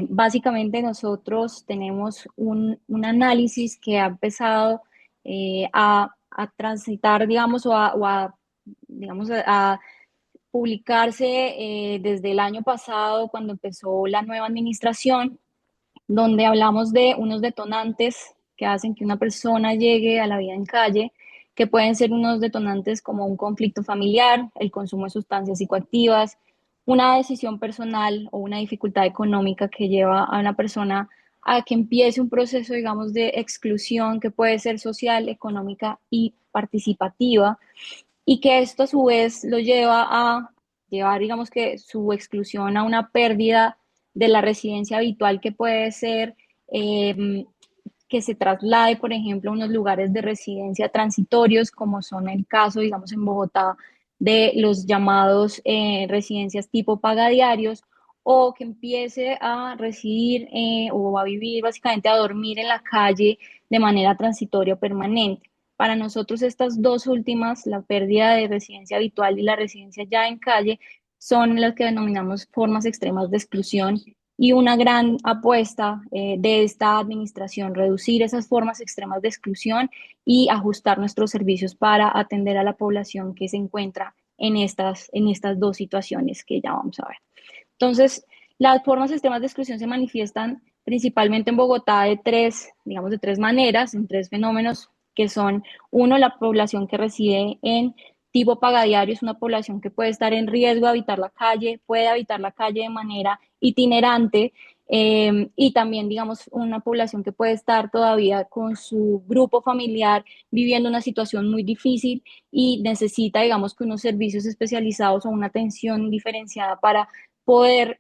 Básicamente nosotros tenemos un análisis que ha empezado a transitar, digamos, digamos, a publicarse desde el año pasado, cuando empezó la nueva administración, donde hablamos de unos detonantes que hacen que una persona llegue a la vida en calle, que pueden ser unos detonantes como un conflicto familiar, el consumo de sustancias psicoactivas, una decisión personal o una dificultad económica que lleva a una persona a que empiece un proceso, digamos, de exclusión que puede ser social, económica y participativa, y que esto a su vez lo lleva a llevar, digamos que su exclusión a una pérdida de la residencia habitual, que puede ser que se traslade, por ejemplo, a unos lugares de residencia transitorios, como son el caso, digamos, en Bogotá, de los llamados residencias tipo pagadiarios, o que empiece a residir o a vivir, básicamente a dormir en la calle de manera transitoria o permanente. Para nosotros estas dos últimas, la pérdida de residencia habitual y la residencia ya en calle, son las que denominamos formas extremas de exclusión, y una gran apuesta de esta administración, reducir esas formas extremas de exclusión y ajustar nuestros servicios para atender a la población que se encuentra en estas dos situaciones que ya vamos a ver. Entonces, las formas extremas de exclusión se manifiestan principalmente en Bogotá de tres maneras, en tres fenómenos, que son: uno, la población que reside en tipo pagadiario, es una población que puede estar en riesgo de habitar la calle, puede habitar la calle de manera itinerante, y también, digamos, una población que puede estar todavía con su grupo familiar viviendo una situación muy difícil y necesita, digamos, que unos servicios especializados o una atención diferenciada para poder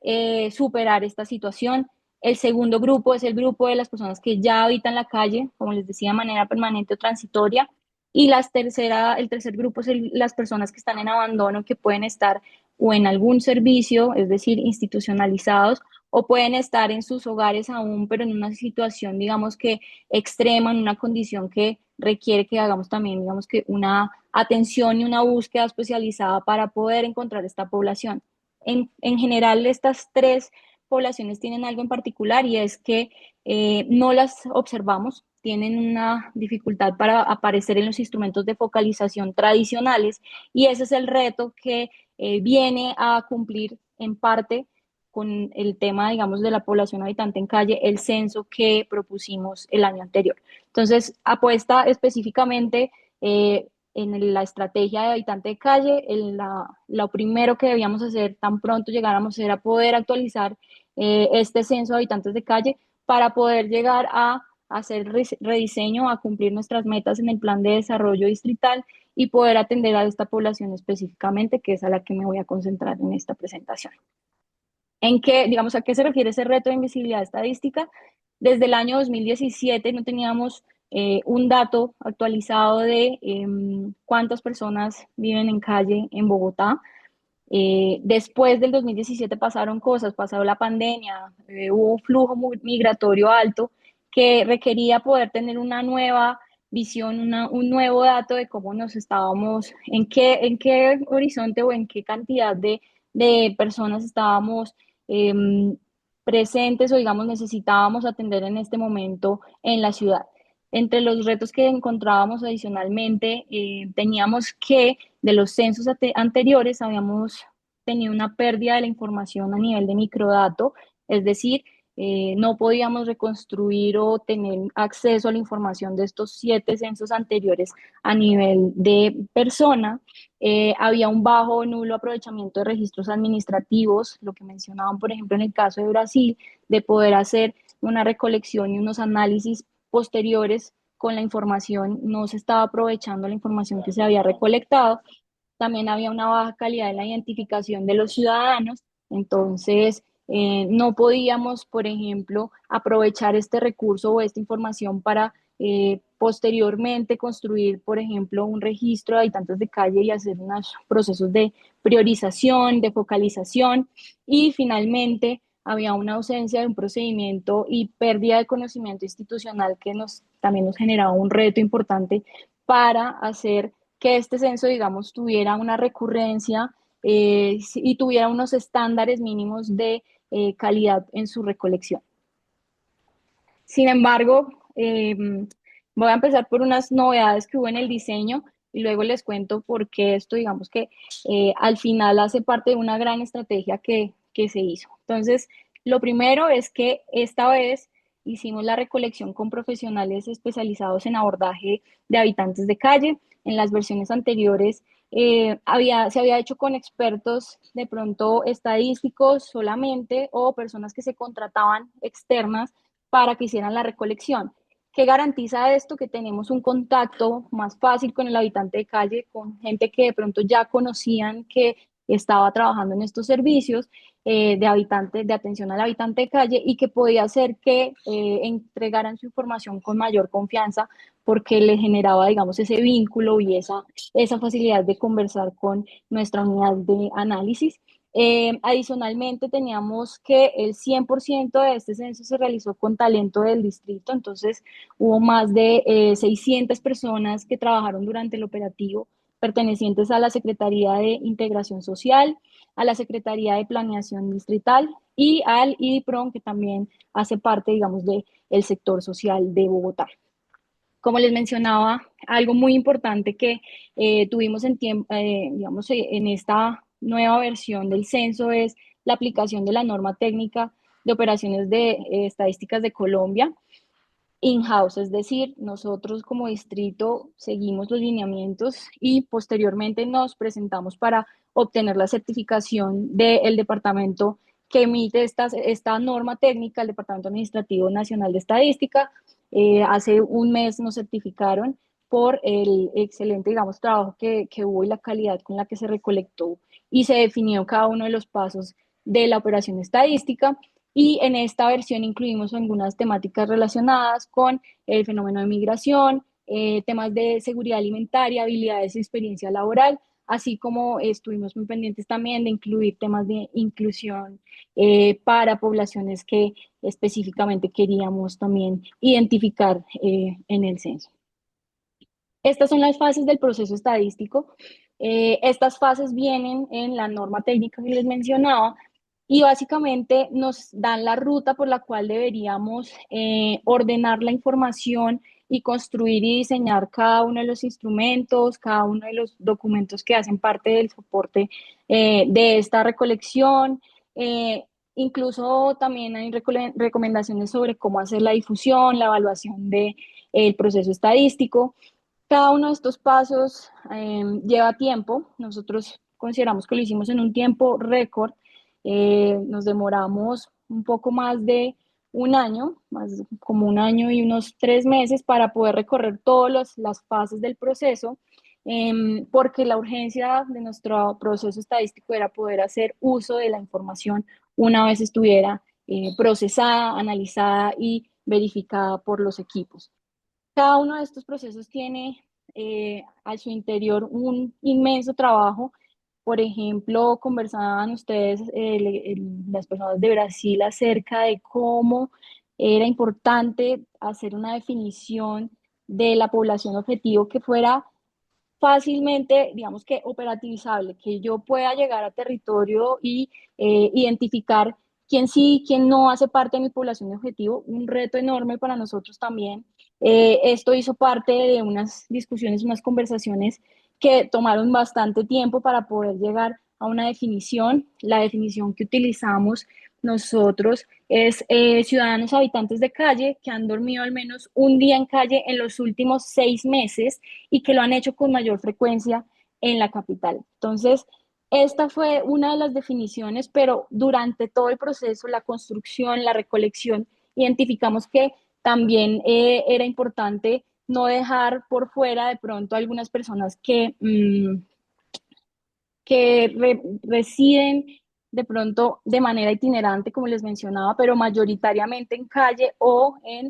superar esta situación. El segundo grupo es el grupo de las personas que ya habitan la calle, como les decía, de manera permanente o transitoria. Y el tercer grupo es las personas que están en abandono, que pueden estar o en algún servicio, es decir, institucionalizados, o pueden estar en sus hogares aún, pero en una situación, digamos que extrema, en una condición que requiere que hagamos también, digamos que una atención y una búsqueda especializada para poder encontrar esta población. En general, estas tres poblaciones tienen algo en particular, y es que no las observamos tienen una dificultad para aparecer en los instrumentos de focalización tradicionales, y ese es el reto que viene a cumplir en parte con el tema, digamos, de la población habitante en calle, el censo que propusimos el año anterior. Entonces, apuesta específicamente en la estrategia de habitante de calle. Lo primero que debíamos hacer tan pronto llegáramos era poder actualizar este censo de habitantes de calle para poder llegar a hacer rediseño, a cumplir nuestras metas en el plan de desarrollo distrital y poder atender a esta población específicamente, que es a la que me voy a concentrar en esta presentación. ¿En qué, digamos, a qué se refiere ese reto de invisibilidad estadística? Desde el año 2017 no teníamos un dato actualizado de cuántas personas viven en calle en Bogotá. Después del 2017 pasaron cosas, pasó la pandemia, hubo un flujo migratorio alto que requería poder tener una nueva visión, un nuevo dato de cómo nos estábamos, en qué horizonte o en qué cantidad de personas estábamos eh, presentes o digamos necesitábamos atender en este momento en la ciudad. Entre los retos que encontrábamos adicionalmente, teníamos que de los censos anteriores habíamos tenido una pérdida de la información a nivel de microdato, es decir, no podíamos reconstruir o tener acceso a la información de estos 7 censos anteriores a nivel de persona. Había un bajo o nulo aprovechamiento de registros administrativos, lo que mencionaban, por ejemplo, en el caso de Brasil, de poder hacer una recolección y unos análisis posteriores con la información, no se estaba aprovechando la información que se había recolectado. También había una baja calidad en la identificación de los ciudadanos, entonces no podíamos, por ejemplo, aprovechar este recurso o esta información para posteriormente construir, por ejemplo, un registro de habitantes de calle y hacer unos procesos de priorización, de focalización, y finalmente había una ausencia de un procedimiento y pérdida de conocimiento institucional que también nos generaba un reto importante para hacer que este censo, digamos, tuviera una recurrencia y tuviera unos estándares mínimos de calidad en su recolección. Sin embargo, voy a empezar por unas novedades que hubo en el diseño y luego les cuento por qué esto, digamos que al final hace parte de una gran estrategia que se hizo. Entonces, lo primero es que esta vez hicimos la recolección con profesionales especializados en abordaje de habitantes de calle. En las versiones anteriores se había hecho con expertos de pronto estadísticos solamente o personas que se contrataban externas para que hicieran la recolección. ¿Qué garantiza esto? Que tenemos un contacto más fácil con el habitante de calle, con gente que de pronto ya conocían que estaba trabajando en estos servicios de atención al habitante de calle, y que podía hacer que entregaran su información con mayor confianza porque le generaba, digamos, ese vínculo y esa facilidad de conversar con nuestra unidad de análisis. Adicionalmente, teníamos que el 100% de este censo se realizó con talento del distrito, entonces hubo más de 600 personas que trabajaron durante el operativo pertenecientes a la Secretaría de Integración Social, a la Secretaría de Planeación Distrital y al IDIPRON, que también hace parte, digamos, del sector social de Bogotá. Como les mencionaba, algo muy importante que tuvimos digamos, en esta nueva versión del censo es la aplicación de la norma técnica de operaciones de estadísticas de Colombia in-house, es decir, nosotros como distrito seguimos los lineamientos y posteriormente nos presentamos para obtener la certificación del departamento que emite esta norma técnica, el Departamento Administrativo Nacional de Estadística. Hace un mes nos certificaron por el excelente, digamos, trabajo que hubo y la calidad con la que se recolectó y se definió cada uno de los pasos de la operación estadística. Y en esta versión incluimos algunas temáticas relacionadas con el fenómeno de migración, temas de seguridad alimentaria, habilidades y experiencia laboral, así como estuvimos muy pendientes también de incluir temas de inclusión para poblaciones que específicamente queríamos también identificar en el censo. Estas son las fases del proceso estadístico. Estas fases vienen en la norma técnica que les mencionaba, y básicamente nos dan la ruta por la cual deberíamos ordenar la información y construir y diseñar cada uno de los instrumentos, cada uno de los documentos que hacen parte del soporte de esta recolección. Eh, Incluso también hay recomendaciones sobre cómo hacer la difusión, la evaluación del proceso estadístico. Cada uno de estos pasos lleva tiempo. Nosotros consideramos que lo hicimos en un tiempo récord. Nos demoramos un poco más de un año, más como un año y unos 3 meses para poder recorrer todas las fases del proceso, porque la urgencia de nuestro proceso estadístico era poder hacer uso de la información una vez estuviera procesada, analizada y verificada por los equipos. Cada uno de estos procesos tiene a su interior un inmenso trabajo. Por ejemplo, conversaban ustedes, las personas de Brasil, acerca de cómo era importante hacer una definición de la población objetivo que fuera fácilmente, digamos que operativizable, que yo pueda llegar a territorio y identificar quién sí, quién no hace parte de mi población de objetivo, un reto enorme para nosotros también. Esto hizo parte de unas discusiones, unas conversaciones que tomaron bastante tiempo para poder llegar a una definición. La definición que utilizamos nosotros es ciudadanos habitantes de calle que han dormido al menos un día en calle en los últimos 6 meses y que lo han hecho con mayor frecuencia en la capital. Entonces, esta fue una de las definiciones, pero durante todo el proceso, la construcción, la recolección, identificamos que también era importante no dejar por fuera de pronto algunas personas que residen de pronto de manera itinerante, como les mencionaba, pero mayoritariamente en calle o en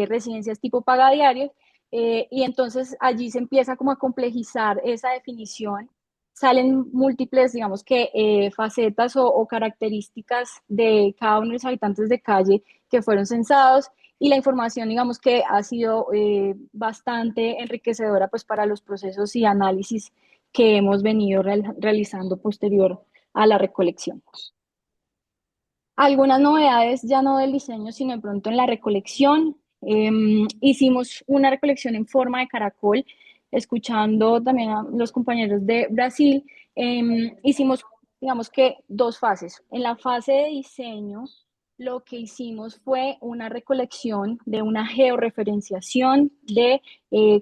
residencias tipo pagadiarios. Y entonces allí se empieza como a complejizar esa definición. Salen múltiples, digamos que, facetas o características de cada uno de los habitantes de calle que fueron censados y la información, digamos que ha sido bastante enriquecedora pues para los procesos y análisis que hemos venido realizando posterior a la recolección. Algunas novedades ya no del diseño, sino de pronto en la recolección. Hicimos una recolección en forma de caracol, escuchando también a los compañeros de Brasil. Hicimos, digamos que, dos fases. En la fase de diseño, lo que hicimos fue una recolección de una georreferenciación de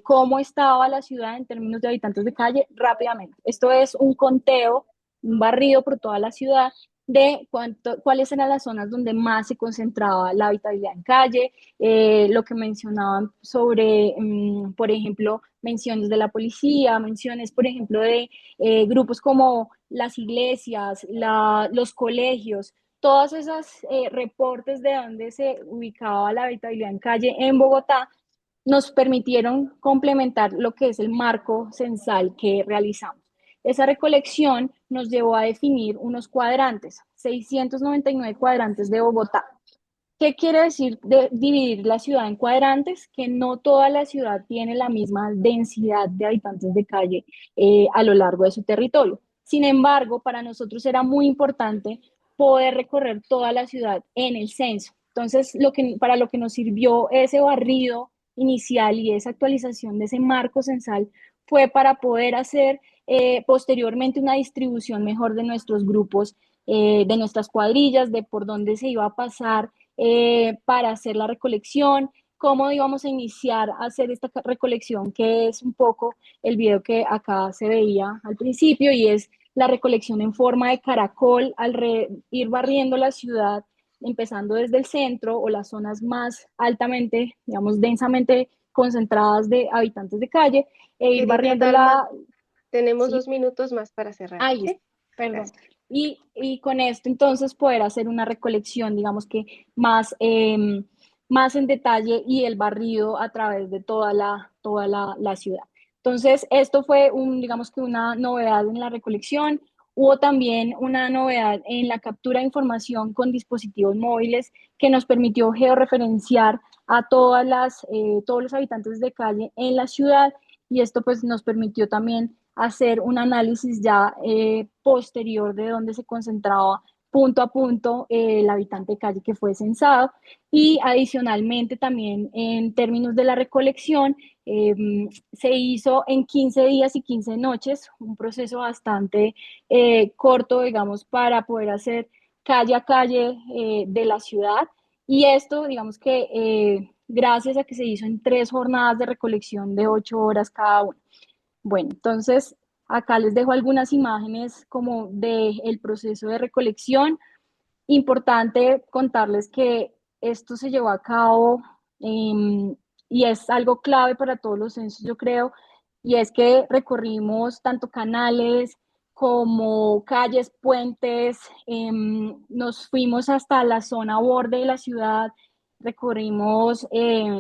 cómo estaba la ciudad en términos de habitantes de calle rápidamente. Esto es un conteo, un barrido por toda la ciudad de cuáles eran las zonas donde más se concentraba la habitabilidad en calle, lo que mencionaban sobre, por ejemplo, menciones de la policía, menciones, por ejemplo, de grupos como las iglesias, los colegios, todos esos reportes de dónde se ubicaba la habitabilidad en calle en Bogotá nos permitieron complementar lo que es el marco censal que realizamos. Esa recolección nos llevó a definir unos cuadrantes, 699 cuadrantes de Bogotá. ¿Qué quiere decir de dividir la ciudad en cuadrantes? Que no toda la ciudad tiene la misma densidad de habitantes de calle a lo largo de su territorio. Sin embargo, para nosotros era muy importante poder recorrer toda la ciudad en el censo. Entonces, para lo que nos sirvió ese barrido inicial y esa actualización de ese marco censal fue para poder hacer posteriormente una distribución mejor de nuestros grupos, de nuestras cuadrillas, de por dónde se iba a pasar para hacer la recolección, cómo íbamos a iniciar a hacer esta recolección, que es un poco el video que acá se veía al principio, y es la recolección en forma de caracol, ir barriendo la ciudad, empezando desde el centro o las zonas más altamente, digamos, densamente concentradas de habitantes de calle, e ir Querida barriendo Dalma, la... tenemos ¿Sí? 2 minutos más para cerrar. Ahí, ¿Sí? perdón. Gracias. Y con esto entonces poder hacer una recolección, digamos que más en detalle y el barrido a través de toda la ciudad. Entonces, esto fue digamos que una novedad en la recolección. Hubo también una novedad en la captura de información con dispositivos móviles que nos permitió georreferenciar a todos los habitantes de calle en la ciudad, y esto pues nos permitió también hacer un análisis ya posterior de dónde se concentraba punto a punto el habitante de calle que fue censado. Y adicionalmente también en términos de la recolección, se hizo en 15 días y 15 noches, un proceso bastante corto, digamos, para poder hacer calle a calle de la ciudad. Y esto, digamos que gracias a que se hizo en 3 jornadas de recolección de 8 horas cada una. Bueno, entonces acá les dejo algunas imágenes como del proceso de recolección. Importante contarles que esto se llevó a cabo y es algo clave para todos los censos, yo creo, y es que recorrimos tanto canales como calles, puentes, nos fuimos hasta la zona borde de la ciudad, recorrimos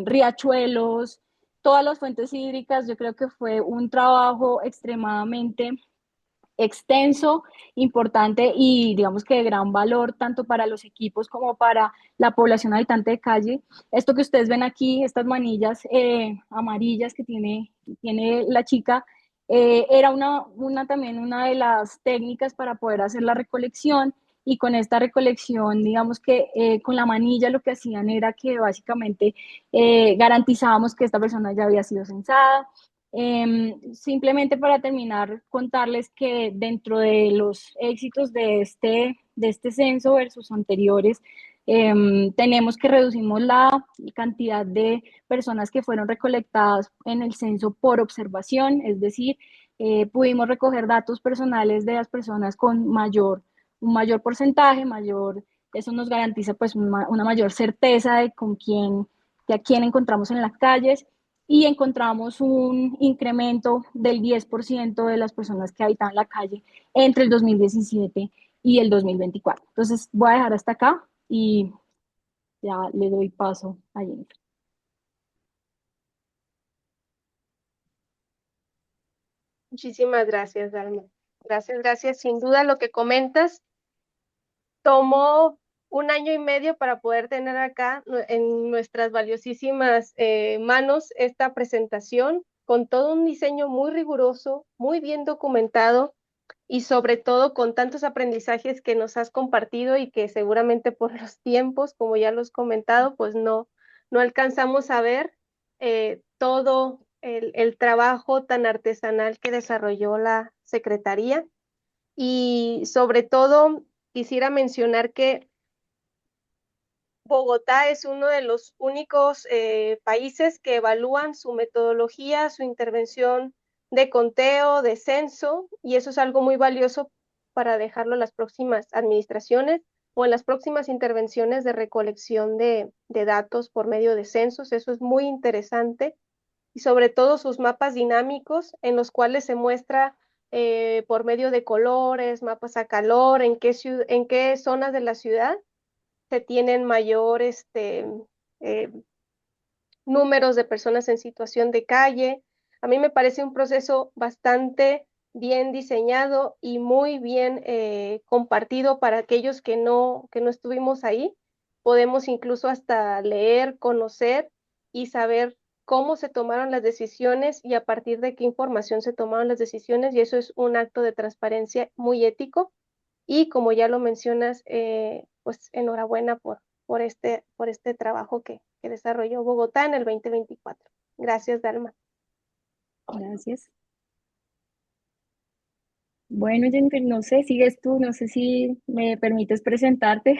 riachuelos, todas las fuentes hídricas. Yo creo que fue un trabajo extremadamente extenso, importante y digamos que de gran valor tanto para los equipos como para la población habitante de calle. Esto que ustedes ven aquí, estas manillas amarillas que tiene la chica, era también una de las técnicas para poder hacer la recolección. Y con esta recolección, digamos que con la manilla lo que hacían era que básicamente garantizábamos que esta persona ya había sido censada. Simplemente para terminar, contarles que dentro de los éxitos de este censo versus anteriores, tenemos que reducimos la cantidad de personas que fueron recolectadas en el censo por observación, es decir, pudimos recoger datos personales de las personas con un mayor porcentaje, eso nos garantiza pues una mayor certeza de a quién encontramos en las calles, y encontramos un incremento del 10% de las personas que habitaban la calle entre el 2017 y el 2024. Entonces voy a dejar hasta acá y ya le doy paso a Jennifer. Muchísimas gracias, Dalma. Gracias, gracias. Sin duda lo que comentas tomó 1 año y medio para poder tener acá en nuestras valiosísimas manos esta presentación con todo un diseño muy riguroso, muy bien documentado y sobre todo con tantos aprendizajes que nos has compartido y que seguramente por los tiempos, como ya los he comentado, pues no alcanzamos a ver todo el trabajo tan artesanal que desarrolló la Secretaría. Y sobre todo quisiera mencionar que Bogotá es uno de los únicos países que evalúan su metodología, su intervención de conteo, de censo, y eso es algo muy valioso para dejarlo en las próximas administraciones o en las próximas intervenciones de recolección de datos por medio de censos. Eso es muy interesante, y sobre todo sus mapas dinámicos en los cuales se muestra por medio de colores, mapas a calor, en qué zonas de la ciudad se tienen mayor eh, números de personas en situación de calle. A mí me parece un proceso bastante bien diseñado y muy bien compartido para aquellos que no estuvimos ahí. Podemos incluso hasta leer, conocer y saber cómo se tomaron las decisiones y a partir de qué información se tomaron las decisiones, y eso es un acto de transparencia muy ético. Y como ya lo mencionas, pues enhorabuena por este trabajo que desarrolló Bogotá en el 2024. Gracias, Dalma. Gracias. Bueno, Jennifer, no sé, sigues tú, no sé si me permites presentarte.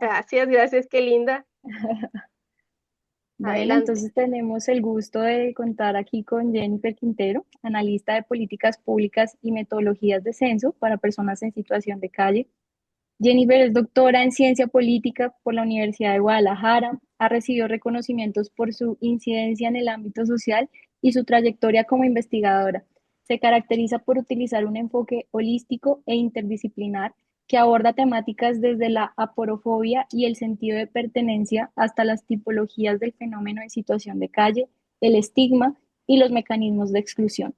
Gracias, gracias, qué linda. Bueno, Adelante. entonces tenemos el gusto de contar aquí con Jennifer Quintero, analista de políticas públicas y metodologías de censo para personas en situación de calle. Jennifer es doctora en ciencia política por la Universidad de Guadalajara, ha recibido reconocimientos por su incidencia en el ámbito social y su trayectoria como investigadora. Se caracteriza por utilizar un enfoque holístico e interdisciplinar que aborda temáticas desde la aporofobia y el sentido de pertenencia hasta las tipologías del fenómeno en situación de calle, el estigma y los mecanismos de exclusión.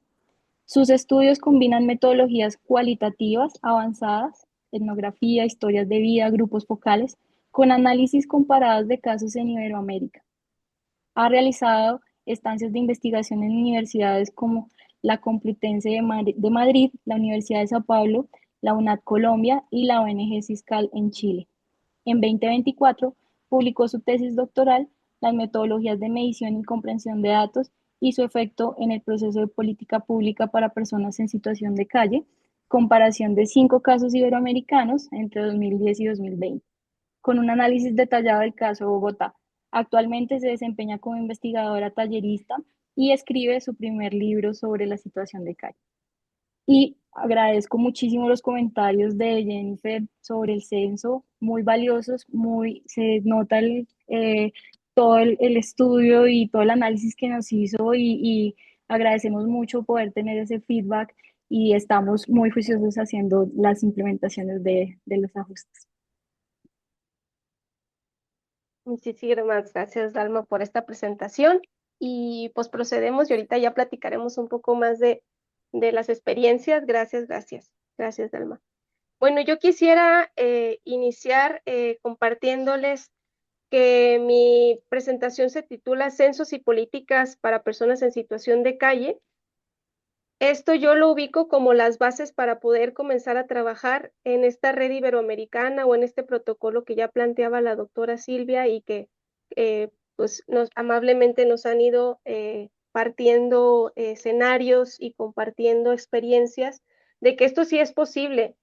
Sus estudios combinan metodologías cualitativas avanzadas, etnografía, historias de vida, grupos focales, con análisis comparados de casos en Iberoamérica. Ha realizado estancias de investigación en universidades como la Complutense de Madrid, la Universidad de Sao Paulo, la UNAD Colombia y la ONG Ciscal en Chile. En 2024 publicó su tesis doctoral, Las metodologías de medición y comprensión de datos y su efecto en el proceso de política pública para personas en situación de calle, comparación de 5 casos iberoamericanos entre 2010 y 2020, con un análisis detallado del caso Bogotá. Actualmente se desempeña como investigadora tallerista y escribe su primer libro sobre la situación de calle. Y agradezco muchísimo los comentarios de Jennifer sobre el censo, muy valiosos, se nota todo el estudio y todo el análisis que nos hizo y agradecemos mucho poder tener ese feedback y estamos muy juiciosos haciendo las implementaciones de los ajustes. Muchísimas gracias, Dalma, por esta presentación. Y pues procedemos y ahorita ya platicaremos un poco más de las experiencias. Gracias, gracias. Gracias, Dalma. Bueno, yo quisiera iniciar compartiéndoles que mi presentación se titula Censos y políticas para personas en situación de calle. Esto yo lo ubico como las bases para poder comenzar a trabajar en esta red iberoamericana o en este protocolo que ya planteaba la doctora Silvia y que pues amablemente nos han ido partiendo escenarios y compartiendo experiencias de que esto sí es posible.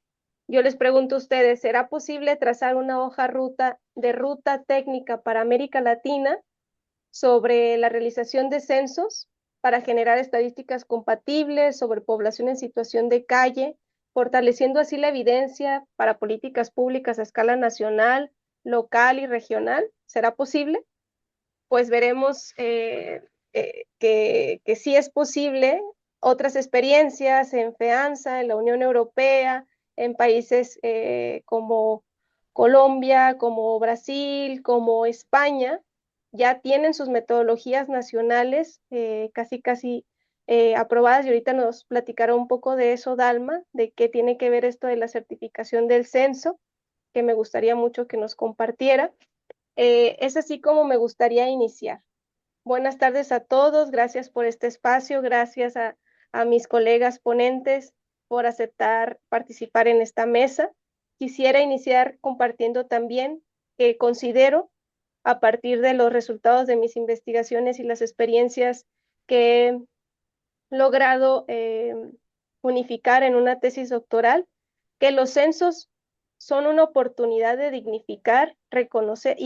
Yo les pregunto a ustedes, ¿será posible trazar una hoja de ruta técnica para América Latina sobre la realización de censos para generar estadísticas compatibles sobre población en situación de calle, fortaleciendo así la evidencia para políticas públicas a escala nacional, local y regional? ¿Será posible? Pues veremos que sí es posible. Otras experiencias en FEANZA, en la Unión Europea, en países como Colombia, como Brasil, como España, ya tienen sus metodologías nacionales casi aprobadas, y ahorita nos platicará un poco de eso, Dalma, de qué tiene que ver esto de la certificación del censo, que me gustaría mucho que nos compartiera. Es así como me gustaría iniciar. Buenas tardes a todos, gracias por este espacio, gracias a mis colegas ponentes por aceptar participar en esta mesa. Quisiera iniciar compartiendo también que considero, a partir de los resultados de mis investigaciones y las experiencias que he logrado unificar en una tesis doctoral, que los censos son una oportunidad de dignificar, reconocer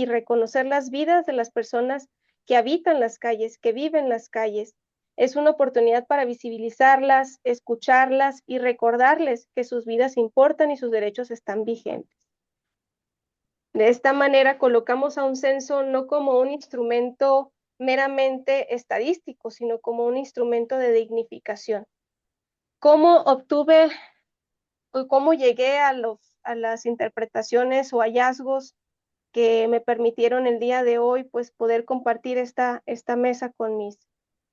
las vidas de las personas que habitan las calles, que viven las calles. Es una oportunidad para visibilizarlas, escucharlas y recordarles que sus vidas importan y sus derechos están vigentes. De esta manera colocamos a un censo no como un instrumento meramente estadístico, sino como un instrumento de dignificación. ¿Cómo obtuve o cómo llegué a las interpretaciones o hallazgos que me permitieron el día de hoy pues poder compartir esta mesa con mis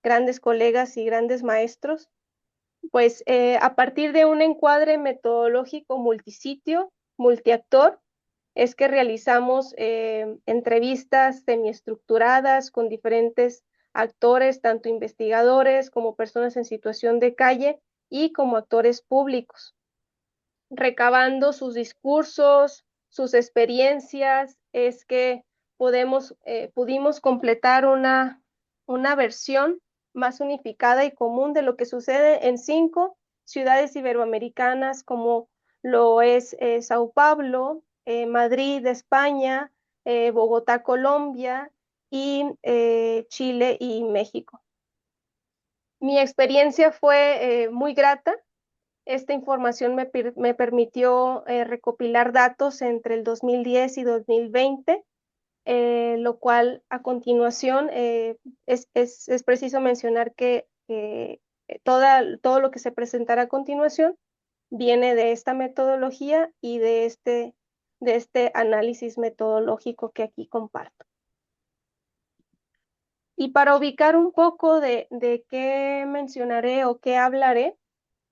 grandes colegas y grandes maestros? Pues a partir de un encuadre metodológico multisitio, multiactor, es que realizamos entrevistas semiestructuradas con diferentes actores, tanto investigadores como personas en situación de calle y como actores públicos, recabando sus discursos, sus experiencias. Es que pudimos completar una versión más unificada y común de lo que sucede en 5 ciudades iberoamericanas, como lo es Sao Paulo, Madrid, España, Bogotá, Colombia, y Chile y México. Mi experiencia fue muy grata. Esta información me permitió recopilar datos entre el 2010 y 2020, lo cual a continuación es preciso mencionar que todo lo que se presentará a continuación viene de esta metodología y de este análisis metodológico que aquí comparto. Y para ubicar un poco de qué mencionaré o qué hablaré,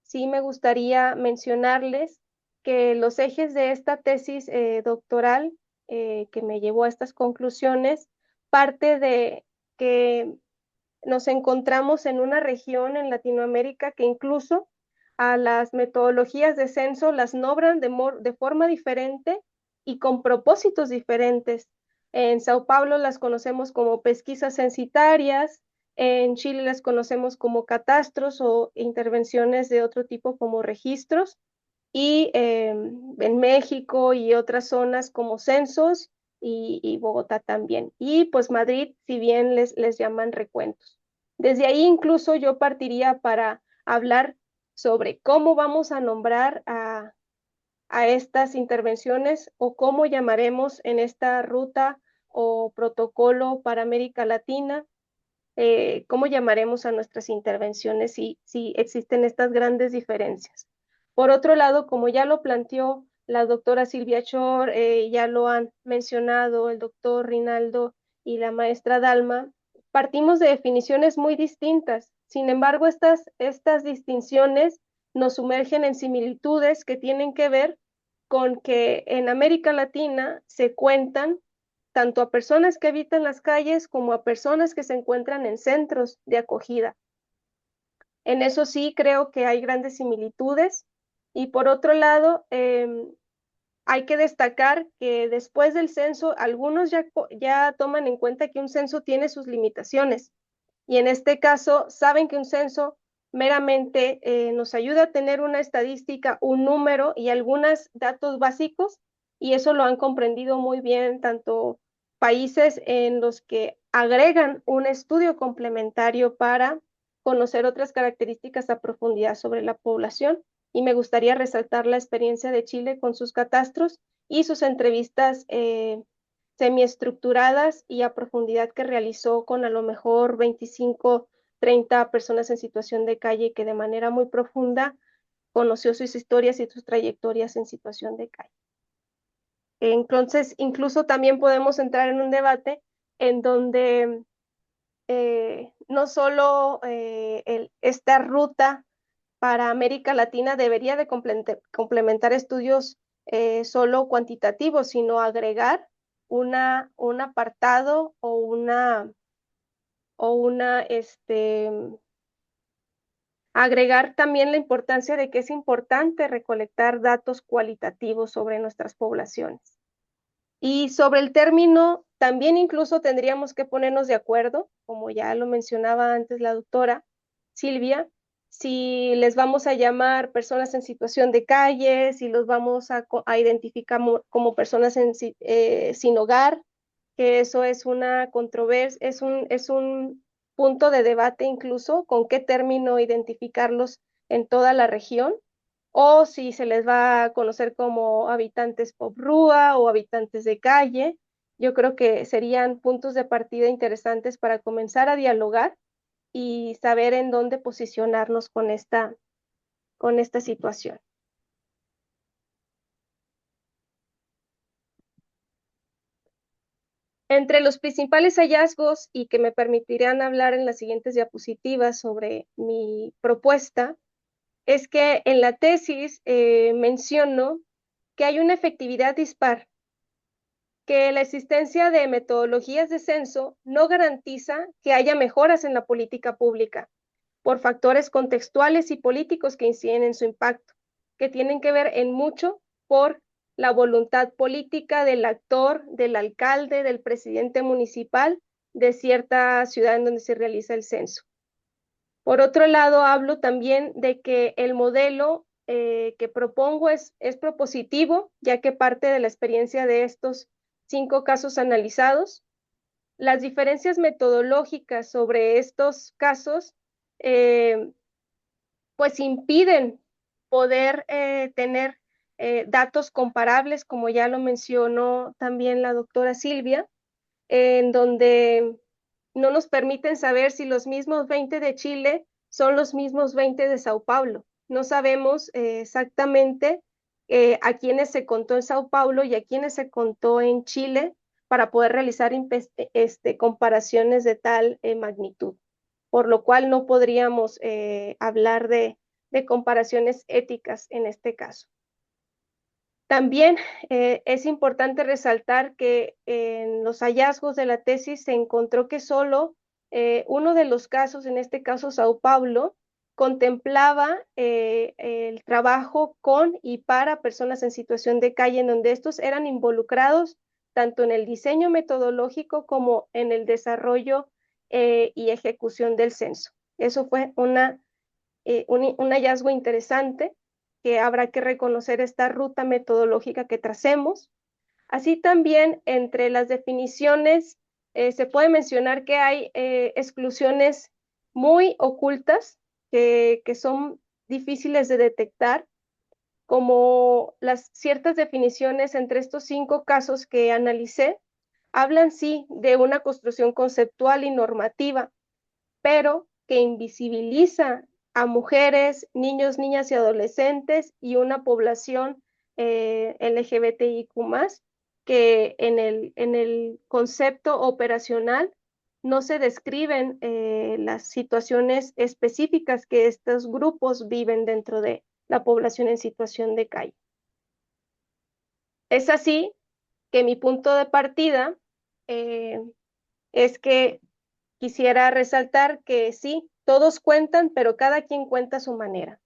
sí me gustaría mencionarles que los ejes de esta tesis doctoral que me llevó a estas conclusiones parte de que nos encontramos en una región en Latinoamérica que incluso a las metodologías de censo las nombran de forma diferente y con propósitos diferentes. En Sao Paulo las conocemos como pesquisas censitarias, en Chile las conocemos como catastros o intervenciones de otro tipo como registros, y en México y otras zonas como censos y Bogotá también. Y pues Madrid, si bien les llaman recuentos. Desde ahí incluso yo partiría para hablar sobre cómo vamos a nombrar a estas intervenciones o cómo llamaremos en esta ruta o protocolo para América Latina, cómo llamaremos a nuestras intervenciones si existen estas grandes diferencias. Por otro lado, como ya lo planteó la doctora Silvia Chor, ya lo han mencionado el doctor Rinaldo y la maestra Dalma, partimos de definiciones muy distintas. Sin embargo, estas distinciones nos sumergen en similitudes que tienen que ver con que en América Latina se cuentan tanto a personas que habitan las calles como a personas que se encuentran en centros de acogida. En eso sí creo que hay grandes similitudes. Y por otro lado, hay que destacar que después del censo, algunos ya toman en cuenta que un censo tiene sus limitaciones. Y en este caso, saben que un censo meramente nos ayuda a tener una estadística, un número y algunos datos básicos, y eso lo han comprendido muy bien tanto países en los que agregan un estudio complementario para conocer otras características a profundidad sobre la población. Y me gustaría resaltar la experiencia de Chile con sus catastros y sus entrevistas semiestructuradas y a profundidad que realizó con a lo mejor 25, 30 personas en situación de calle, que de manera muy profunda conoció sus historias y sus trayectorias en situación de calle. Entonces, incluso también podemos entrar en un debate en donde no solo esta ruta para América Latina debería de complementar estudios solo cuantitativos, sino agregar un apartado agregar también la importancia de que es importante recolectar datos cualitativos sobre nuestras poblaciones. Y sobre el término, también incluso tendríamos que ponernos de acuerdo, como ya lo mencionaba antes la doctora Silvia, si les vamos a llamar personas en situación de calle, si los vamos a identificar como personas sin hogar, que eso es una controversia, es un punto de debate incluso con qué término identificarlos en toda la región, o si se les va a conocer como habitantes pobrúa o habitantes de calle. Yo creo que serían puntos de partida interesantes para comenzar a dialogar y saber en dónde posicionarnos con esta situación. Entre los principales hallazgos, y que me permitirán hablar en las siguientes diapositivas sobre mi propuesta, es que en la tesis menciono que hay una efectividad dispar, que la existencia de metodologías de censo no garantiza que haya mejoras en la política pública por factores contextuales y políticos que inciden en su impacto, que tienen que ver en mucho por la voluntad política del actor, del alcalde, del presidente municipal de cierta ciudad en donde se realiza el censo. Por otro lado, hablo también de que el modelo que propongo es propositivo, ya que parte de la experiencia de estos 5 casos analizados. Las diferencias metodológicas sobre estos casos pues impiden poder tener datos comparables, como ya lo mencionó también la doctora Silvia, en donde no nos permiten saber si los mismos 20 de Chile son los mismos 20 de Sao Paulo. No sabemos exactamente a quiénes se contó en Sao Paulo y a quiénes se contó en Chile para poder realizar comparaciones de tal magnitud, por lo cual no podríamos hablar de comparaciones éticas en este caso. También es importante resaltar que en los hallazgos de la tesis se encontró que solo uno de los casos, en este caso Sao Paulo, contemplaba el trabajo con y para personas en situación de calle, en donde estos eran involucrados tanto en el diseño metodológico como en el desarrollo y ejecución del censo. Eso fue un hallazgo interesante, que habrá que reconocer esta ruta metodológica que tracemos. Así también, entre las definiciones, se puede mencionar que hay exclusiones muy ocultas que son difíciles de detectar, como las ciertas definiciones entre estos 5 casos que analicé, hablan sí de una construcción conceptual y normativa, pero que invisibiliza a mujeres, niños, niñas y adolescentes y una población LGBTIQ+, que en el concepto operacional no se describen las situaciones específicas que estos grupos viven dentro de la población en situación de calle. Es así que mi punto de partida es que quisiera resaltar que sí, todos cuentan, pero cada quien cuenta a su manera.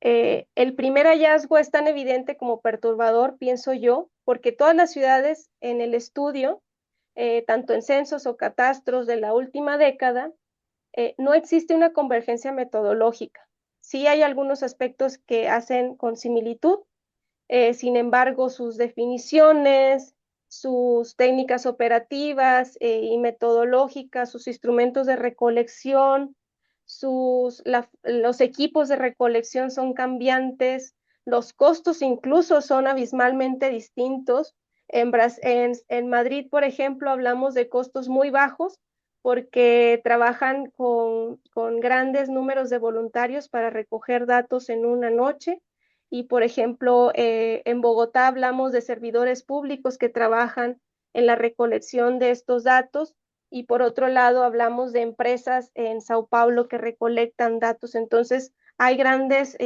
El primer hallazgo es tan evidente como perturbador, pienso yo, porque todas las ciudades en el estudio, tanto en censos o catastros de la última década, no existe una convergencia metodológica. Sí hay algunos aspectos que hacen con similitud, sin embargo, sus definiciones, sus técnicas operativas y metodológicas, sus instrumentos de recolección, los equipos de recolección son cambiantes, los costos incluso son abismalmente distintos. En Madrid, por ejemplo, hablamos de costos muy bajos porque trabajan con grandes números de voluntarios para recoger datos en una noche. Y, por ejemplo, en Bogotá hablamos de servidores públicos que trabajan en la recolección de estos datos. Y por otro lado, hablamos de empresas en Sao Paulo que recolectan datos. Entonces, hay grandes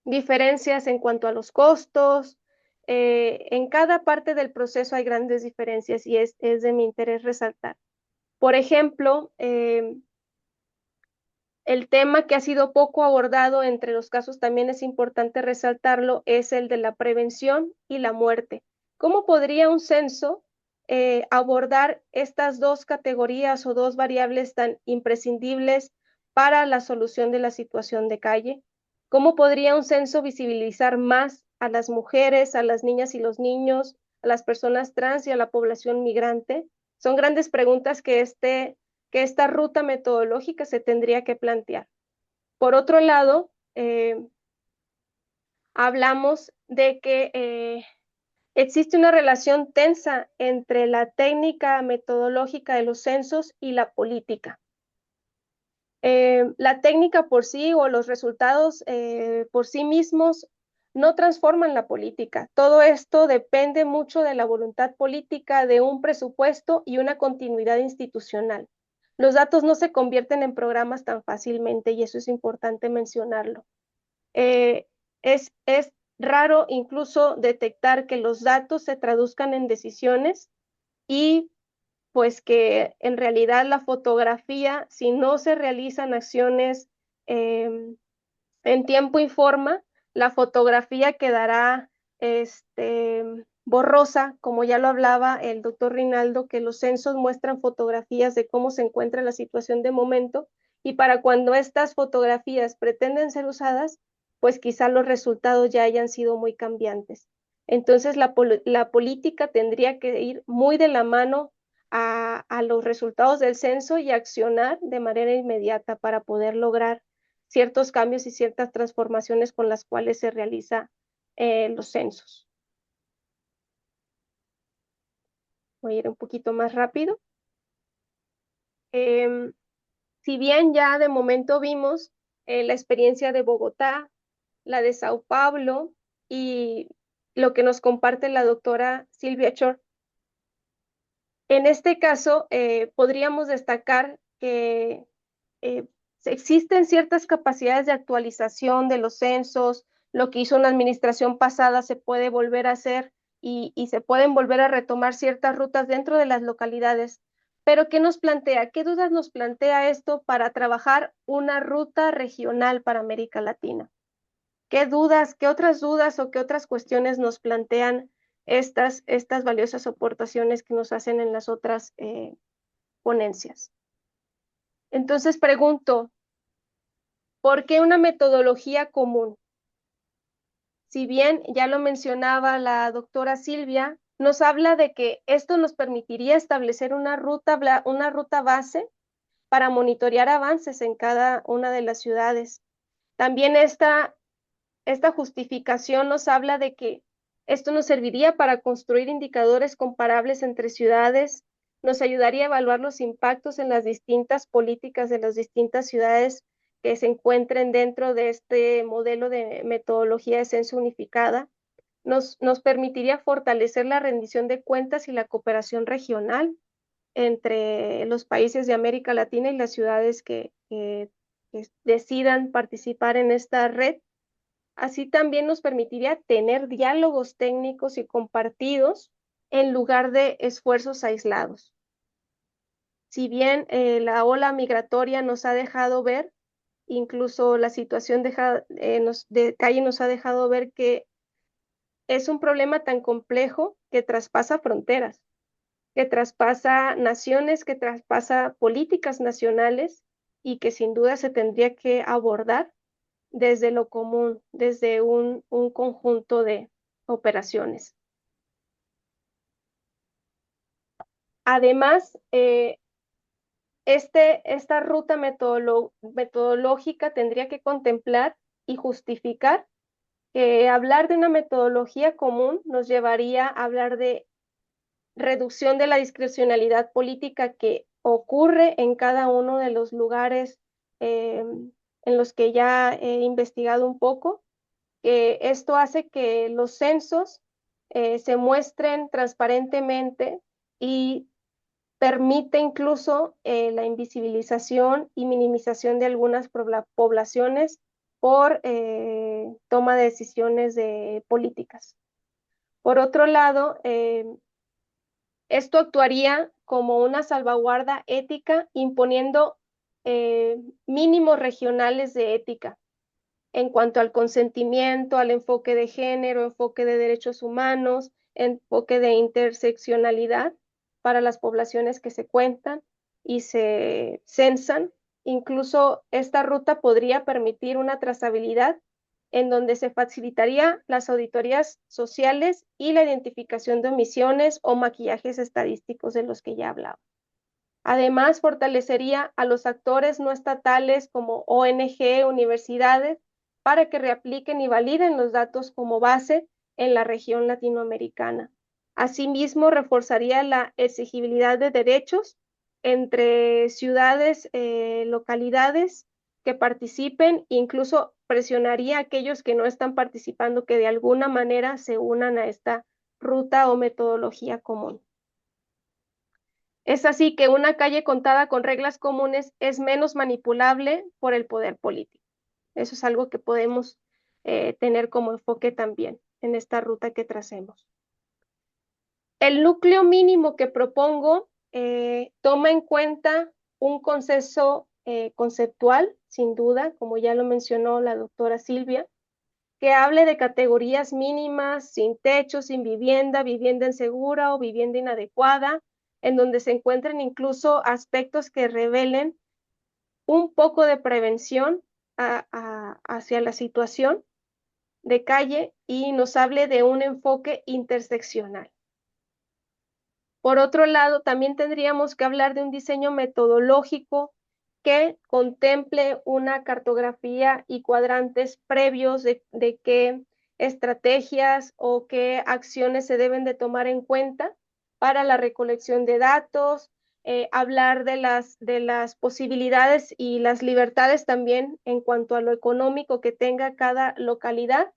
diferencias en cuanto a los costos. En cada parte del proceso hay grandes diferencias y es de mi interés resaltar. Por ejemplo, el tema que ha sido poco abordado entre los casos, también es importante resaltarlo, es el de la prevención y la muerte. ¿Cómo podría un censo abordar estas dos categorías o dos variables tan imprescindibles para la solución de la situación de calle? ¿Cómo podría un censo visibilizar más a las mujeres, a las niñas y los niños, a las personas trans y a la población migrante? Son grandes preguntas que esta ruta metodológica se tendría que plantear. Por otro lado, hablamos de que existe una relación tensa entre la técnica metodológica de los censos y la política. La técnica por sí o los resultados por sí mismos no transforman la política. Todo esto depende mucho de la voluntad política, de un presupuesto y una continuidad institucional. Los datos no se convierten en programas tan fácilmente y eso es importante mencionarlo. Es raro incluso detectar que los datos se traduzcan en decisiones y pues que en realidad la fotografía, si no se realizan acciones en tiempo y forma, la fotografía quedará borrosa, como ya lo hablaba el doctor Rinaldo, que los censos muestran fotografías de cómo se encuentra la situación de momento, y para cuando estas fotografías pretenden ser usadas, pues quizá los resultados ya hayan sido muy cambiantes. Entonces la política tendría que ir muy de la mano a los resultados del censo y accionar de manera inmediata para poder lograr ciertos cambios y ciertas transformaciones con las cuales se realiza los censos. Voy a ir un poquito más rápido. Si bien ya de momento vimos la experiencia de Bogotá, la de Sao Paulo y lo que nos comparte la doctora Silvia Chor, en este caso podríamos destacar que existen ciertas capacidades de actualización de los censos. Lo que hizo una administración pasada se puede volver a hacer y se pueden volver a retomar ciertas rutas dentro de las localidades, Pero ¿qué nos plantea? ¿Qué dudas nos plantea esto para trabajar una ruta regional para América Latina? ¿Qué dudas, qué otras dudas o qué otras cuestiones nos plantean estas valiosas aportaciones que nos hacen en las otras ponencias? Entonces pregunto, ¿por qué una metodología común? Si bien ya lo mencionaba la doctora Silvia, nos habla de que esto nos permitiría establecer una ruta base para monitorear avances en cada una de las ciudades. También esta justificación nos habla de que esto nos serviría para construir indicadores comparables entre ciudades, nos ayudaría a evaluar los impactos en las distintas políticas de las distintas ciudades que se encuentren dentro de este modelo de metodología de censo unificada. Nos permitiría fortalecer la rendición de cuentas y la cooperación regional entre los países de América Latina y las ciudades que decidan participar en esta red. Así también nos permitiría tener diálogos técnicos y compartidos en lugar de esfuerzos aislados. Si bien la ola migratoria nos ha dejado ver, incluso la situación de calle nos ha dejado ver que es un problema tan complejo que traspasa fronteras, que traspasa naciones, que traspasa políticas nacionales y que sin duda se tendría que abordar desde lo común, desde un conjunto de operaciones. Además, esta ruta metodológica tendría que contemplar y justificar que hablar de una metodología común nos llevaría a hablar de reducción de la discrecionalidad política que ocurre en cada uno de los lugares en los que ya he investigado un poco. Esto hace que los censos se muestren transparentemente y permite incluso la invisibilización y minimización de algunas poblaciones por toma de decisiones políticas. Por otro lado, esto actuaría como una salvaguarda ética, imponiendo mínimos regionales de ética en cuanto al consentimiento, al enfoque de género, enfoque de derechos humanos, enfoque de interseccionalidad para las poblaciones que se cuentan y se censan. Incluso esta ruta podría permitir una trazabilidad en donde se facilitaría las auditorías sociales y la identificación de omisiones o maquillajes estadísticos de los que ya hablaba. Además, fortalecería a los actores no estatales como ONG, universidades, para que reapliquen y validen los datos como base en la región latinoamericana. Asimismo, reforzaría la exigibilidad de derechos entre ciudades, localidades que participen, incluso presionaría a aquellos que no están participando que de alguna manera se unan a esta ruta o metodología común. Es así que una calle contada con reglas comunes es menos manipulable por el poder político. Eso es algo que podemos tener como enfoque también en esta ruta que tracemos. El núcleo mínimo que propongo toma en cuenta un consenso conceptual, sin duda, como ya lo mencionó la doctora Silvia, que hable de categorías mínimas, sin techo, sin vivienda, vivienda insegura o vivienda inadecuada, en donde se encuentren incluso aspectos que revelen un poco de prevención hacia la situación de calle y nos hable de un enfoque interseccional. Por otro lado, también tendríamos que hablar de un diseño metodológico que contemple una cartografía y cuadrantes previos de qué estrategias o qué acciones se deben de tomar en cuenta para la recolección de datos, hablar de las posibilidades y las libertades también en cuanto a lo económico que tenga cada localidad,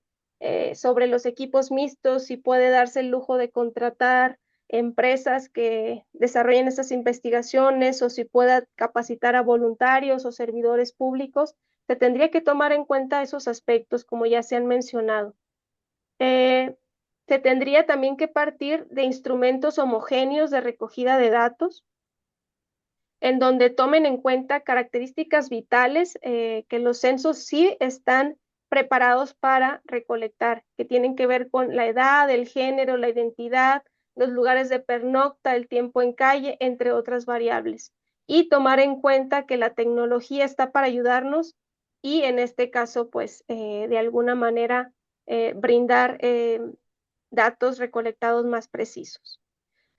sobre los equipos mixtos, si puede darse el lujo de contratar empresas que desarrollen estas investigaciones o si pueda capacitar a voluntarios o servidores públicos, se tendría que tomar en cuenta esos aspectos como ya se han mencionado. Se tendría también que partir de instrumentos homogéneos de recogida de datos en donde tomen en cuenta características vitales que los censos sí están preparados para recolectar, que tienen que ver con la edad, el género, la identidad, los lugares de pernocta, el tiempo en calle, entre otras variables. Y tomar en cuenta que la tecnología está para ayudarnos y en este caso, pues, de alguna manera brindar datos recolectados más precisos.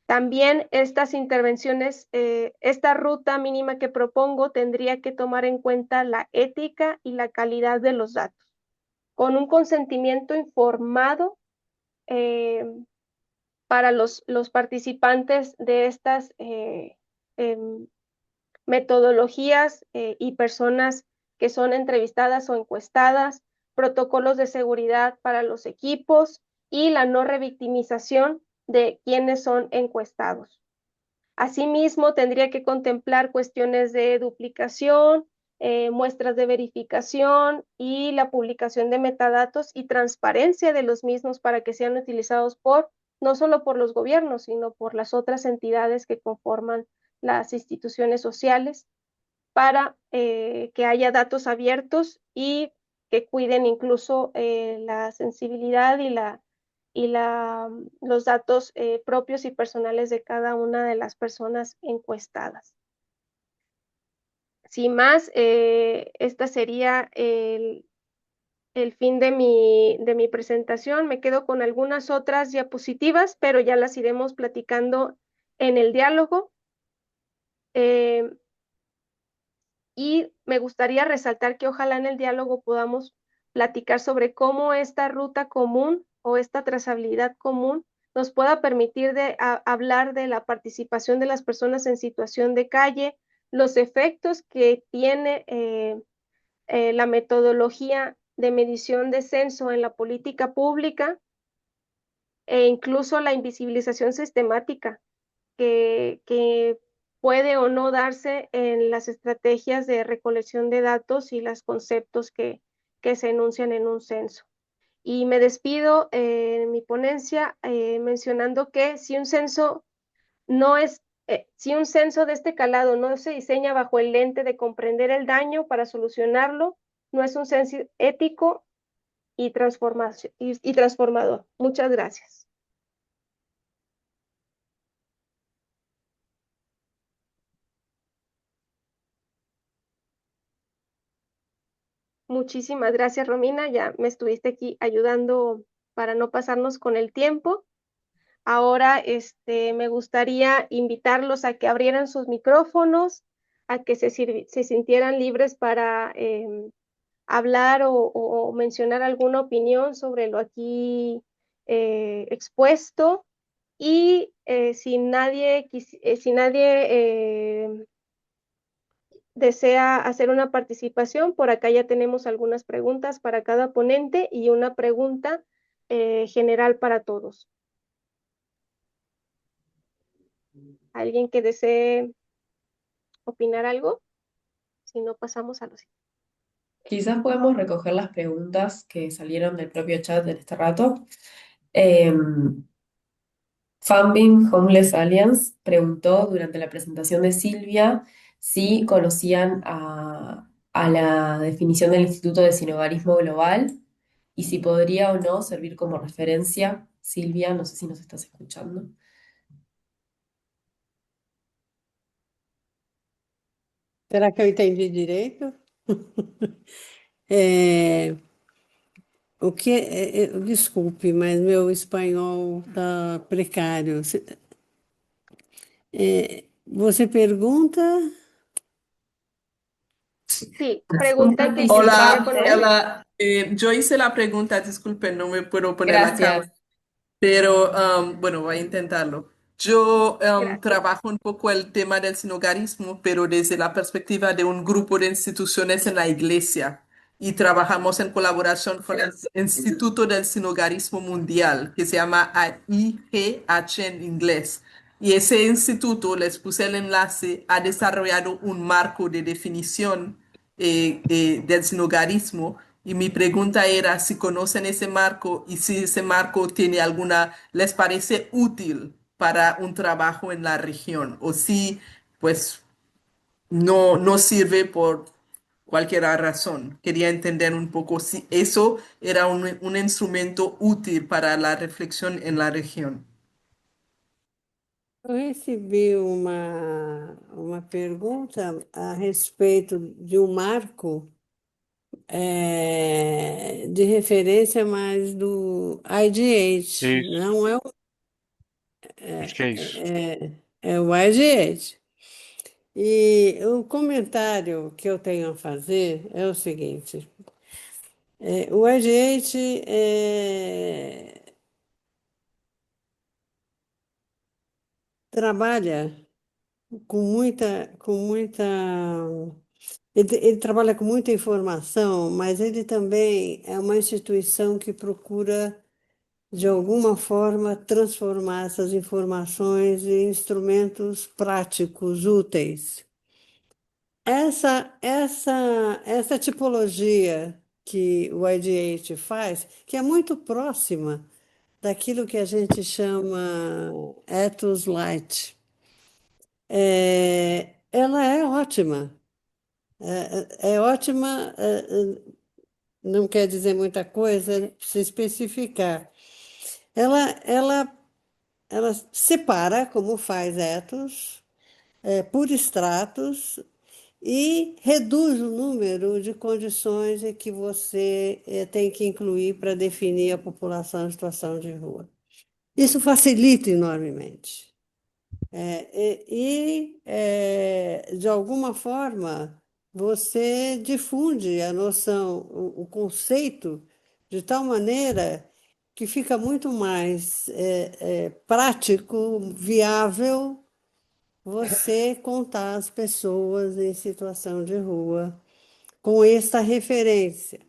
También estas intervenciones, esta ruta mínima que propongo tendría que tomar en cuenta la ética y la calidad de los datos, con un consentimiento informado para los participantes de estas metodologías y personas que son entrevistadas o encuestadas, protocolos de seguridad para los equipos y la no revictimización de quienes son encuestados. Asimismo, tendría que contemplar cuestiones de duplicación, muestras de verificación y la publicación de metadatos y transparencia de los mismos para que sean utilizados no solo por los gobiernos, sino por las otras entidades que conforman las instituciones sociales, para que haya datos abiertos y que cuiden incluso la sensibilidad y los datos propios y personales de cada una de las personas encuestadas. Sin más, esta sería el fin de mi presentación. Me quedo con algunas otras diapositivas, pero ya las iremos platicando en el diálogo. Y me gustaría resaltar que ojalá en el diálogo podamos platicar sobre cómo esta ruta común o esta trazabilidad común nos pueda permitir hablar de la participación de las personas en situación de calle, los efectos que tiene la metodología de medición de censo en la política pública e incluso la invisibilización sistemática que puede o no darse en las estrategias de recolección de datos y los conceptos que se enuncian en un censo. Y me despido en mi ponencia mencionando que si un censo si un censo de este calado no se diseña bajo el lente de comprender el daño para solucionarlo, no es un censo ético y transformador. Muchas gracias. Muchísimas gracias, Romina. Ya me estuviste aquí ayudando para no pasarnos con el tiempo. Ahora, me gustaría invitarlos a que abrieran sus micrófonos, a que se sintieran libres para hablar o mencionar alguna opinión sobre lo aquí expuesto. Y si nadie desea hacer una participación, por acá ya tenemos algunas preguntas para cada ponente y una pregunta general para todos. ¿Alguien que desee opinar algo? Si no, pasamos a lo siguiente. Quizás podemos recoger las preguntas que salieron del propio chat en este rato. Funding Homeless Alliance preguntó durante la presentación de Silvia si conocían a la definición del Instituto de Sinogarismo Global y si podría o no servir como referencia. Silvia, no sé si nos estás escuchando. Será que eu entendi direito? Desculpe, mas meu espanhol está precário. Você pergunta? Sí, pregunta que Hola, conocer. yo hice la pregunta, disculpe, no me puedo poner la cámara. Gracias. Pero bueno, voy a intentarlo. Yo Gracias. trabajo un poco el tema del sinogarismo, pero desde la perspectiva de un grupo de instituciones en la iglesia. Y trabajamos en colaboración con el Instituto del Sinogarismo Mundial, que se llama IGH en inglés. Y ese instituto, les puse el enlace, ha desarrollado un marco de definición del sinogarismo. Y mi pregunta era si conocen ese marco y si ese marco tiene les parece útil para un trabajo en la región o si, pues, no sirve por cualquier razón. Quería entender un poco si eso era un instrumento útil para la reflexión en la región. Eu recebi uma pergunta a respeito de um marco de referência, mas do IDH, Isso, não é, acho que é isso. é o IDH. E o comentário que eu tenho a fazer é o seguinte: o IDH trabalha com muita. Ele trabalha com muita informação, mas ele também é uma instituição que procura, de alguma forma, transformar essas informações em instrumentos práticos, úteis. Essa tipologia que o IDH faz, que é muito próxima daquilo que a gente chama ethos light, ela é ótima. É ótima, não quer dizer muita coisa, precisa especificar. Ela, ela separa, como faz ethos, por estratos e reduz o número de condições em que você tem que incluir para definir a população em situação de rua. Isso facilita enormemente. De alguma forma, você difunde a noção, o conceito, de tal maneira que fica muito mais prático, viável você contar as pessoas em situação de rua com esta referência.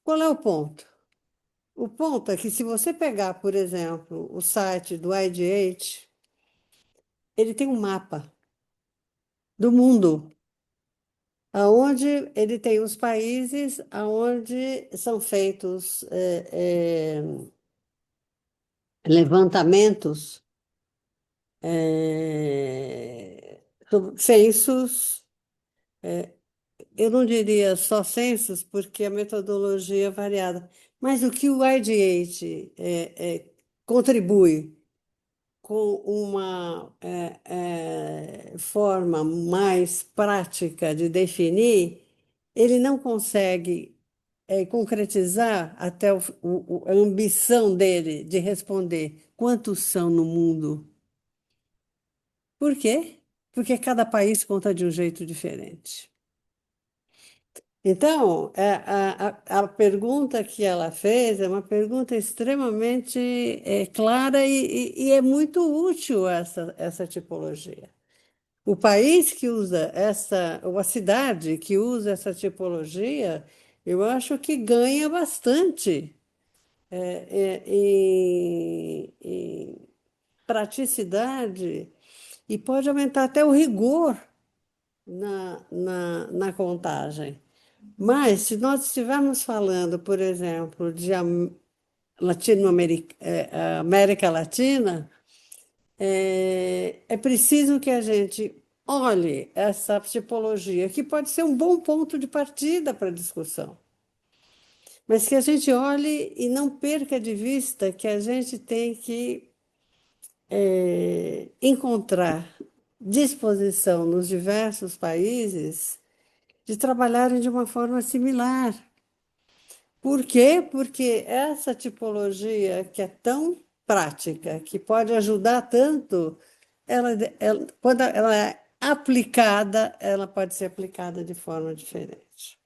Qual é o ponto? O ponto é que se você pegar, por exemplo, o site do IDH, ele tem um mapa do mundo, aonde ele tem os países aonde são feitos levantamentos, censos. Eu não diria só censos, porque a metodologia é variada, mas o que o IDH contribui com uma forma mais prática de definir, ele não consegue concretizar até a ambição dele de responder quantos são no mundo. Por quê? Porque cada país conta de um jeito diferente. Então, a pergunta que ela fez é uma pergunta extremamente clara e é muito útil essa tipologia. O país que usa ou a cidade que usa essa tipologia, eu acho que ganha bastante em praticidade e pode aumentar até o rigor na contagem. Mas, se nós estivermos falando, por exemplo, de América Latina, é preciso que a gente olhe essa tipologia, que pode ser um bom ponto de partida para a discussão, mas que a gente olhe e não perca de vista que a gente tem que encontrar disposição nos diversos países de trabalharem de uma forma similar. Por quê? Porque essa tipologia que é tão prática, que pode ajudar tanto, quando ela é aplicada, ela pode ser aplicada de forma diferente.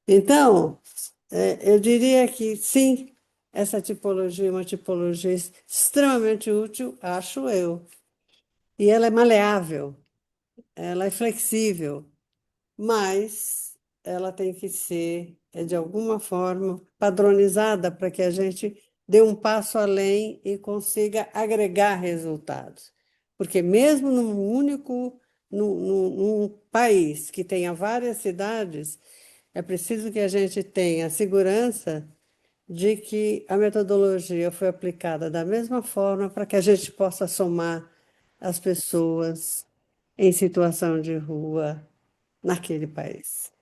Então, eu diria que sim, essa tipologia é uma tipologia extremamente útil, acho eu. E ela é maleável, ela é flexível, mas ela tem que ser, de alguma forma, padronizada para que a gente dê um passo além e consiga agregar resultados. Porque mesmo num país que tenha várias cidades, é preciso que a gente tenha segurança de que a metodologia foi aplicada da mesma forma para que a gente possa somar as pessoas em situação de rua naquele país.